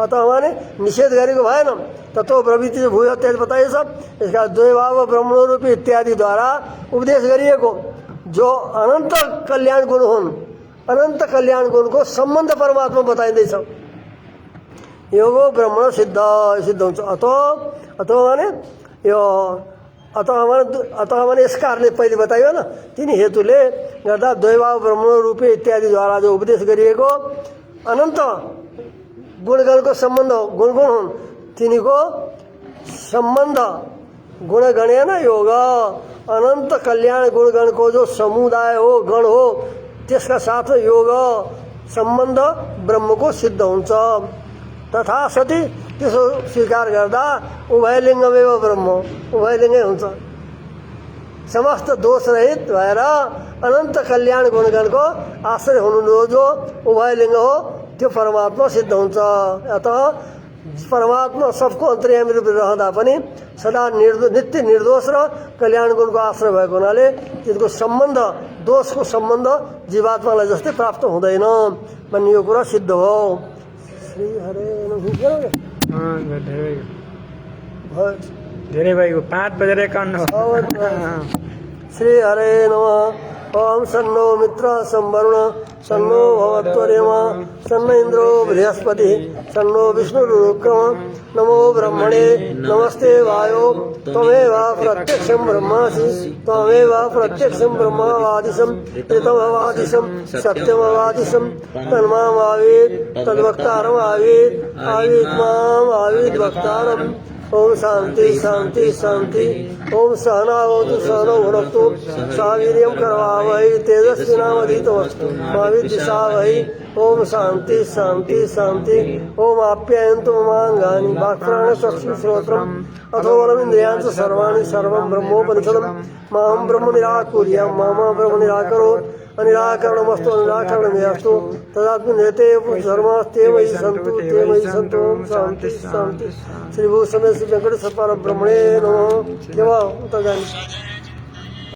अतः माने निषेध गरेको भएन। तत्व प्रवृत्ति भूय इत्यादि बताइएछ। यसका द्वैभाव ब्रह्मणो रूपी इत्यादिद्वारा उपदेश गरिएको जो अनन्त कल्याण गुण हुन्, अनन्त कल्याण गुणको सम्बन्ध परमात्मा बताइँदैछ। योगो ब्रह्मण सिद्ध सिद्ध हुन्छ। अथवा माने यो अतः माने यस कारणले पहिले बताइयो न तिनी हेतुले गर्दा द्वैभाव ब्रह्मण रूपे इत्यादिद्वारा जो उपदेश गरिएको अनन्त गुणगणको सम्बन्ध गुणगुण हुन् तिनीको सम्बन्ध गुणगणेन योग अनन्त कल्याण गुणगणको जो समुदाय हो गण हो त्यसका साथ योग सम्बन्ध ब्रह्मको सिद्ध हुन्छ। तथा सती त्यसो स्वीकार गर्दा उभयलिङ्गमेव ब्रह्म उभयलिङ्गै हुन्छ। समस्त दोषरहित भएर अनन्त कल्याण गुणगणको आश्रय हुनु जो उभयलिङ्ग हो त्यो परमात्मा सिद्ध हुन्छ। अतः परमात्मा सबको अन्तर्यामी रूपले रहँदा पनि सदा नित्य निर्दोष र कल्याण गुणको आश्रय भएको हुनाले तिनको सम्बन्ध दोषको सम्बन्ध जीवात्मालाई जस्तै प्राप्त हुँदैन भन्ने यो कुरा सिद्ध हो। श्री हरे धेरै भइगयो 5:51 श्री हरे नमः। ओम सन्नो मित्र संवरुण सन्नो भवत्वरेमा सन्न इन्द्रो बृहस्पति सन्नो विष्णुरुक्रम नमो ब्रह्मणे नमस्ते वायो त्वमेव प्रत्यक्षं ब्रह्मासि त्वमेव प्रत्यक्षं ब्रह्मवादिशं ऋतमवादिशं सत्यमवादिशं तन्मामावेत् तद्वक्तारम् आवेत् आवेत् माम् आवेत् वक्तारम्। ओम शांति शांति शांति। ओम सहनावतु सहनौ भुनक्तु सह वीर्यं करवावहै तेजस्विनावधीतमस्तु मा विद्विषावहै। ओम शांति शांति शांति। ओम आप्यायन्तु ममाङ्गानि वाक्प्राणचक्षुश्रोत्रम् अथो बलमिन्द्रियाणि च सर्वाणि सर्वं ब्रह्मोपनिषदं माहं ब्रह्म निराकुर्यां मा ब्रह्म निराकरोत् अनिराकरणमस्तु अनिराकरणमेस्तु तदात्मनेते धर्मास्ते मयि सन्तु ते मयि सन्तु। ओम शांति शांति। श्री भूषण श्री वेंकटेश्वर परब्रह्मणे नमः। केवा उतर जाने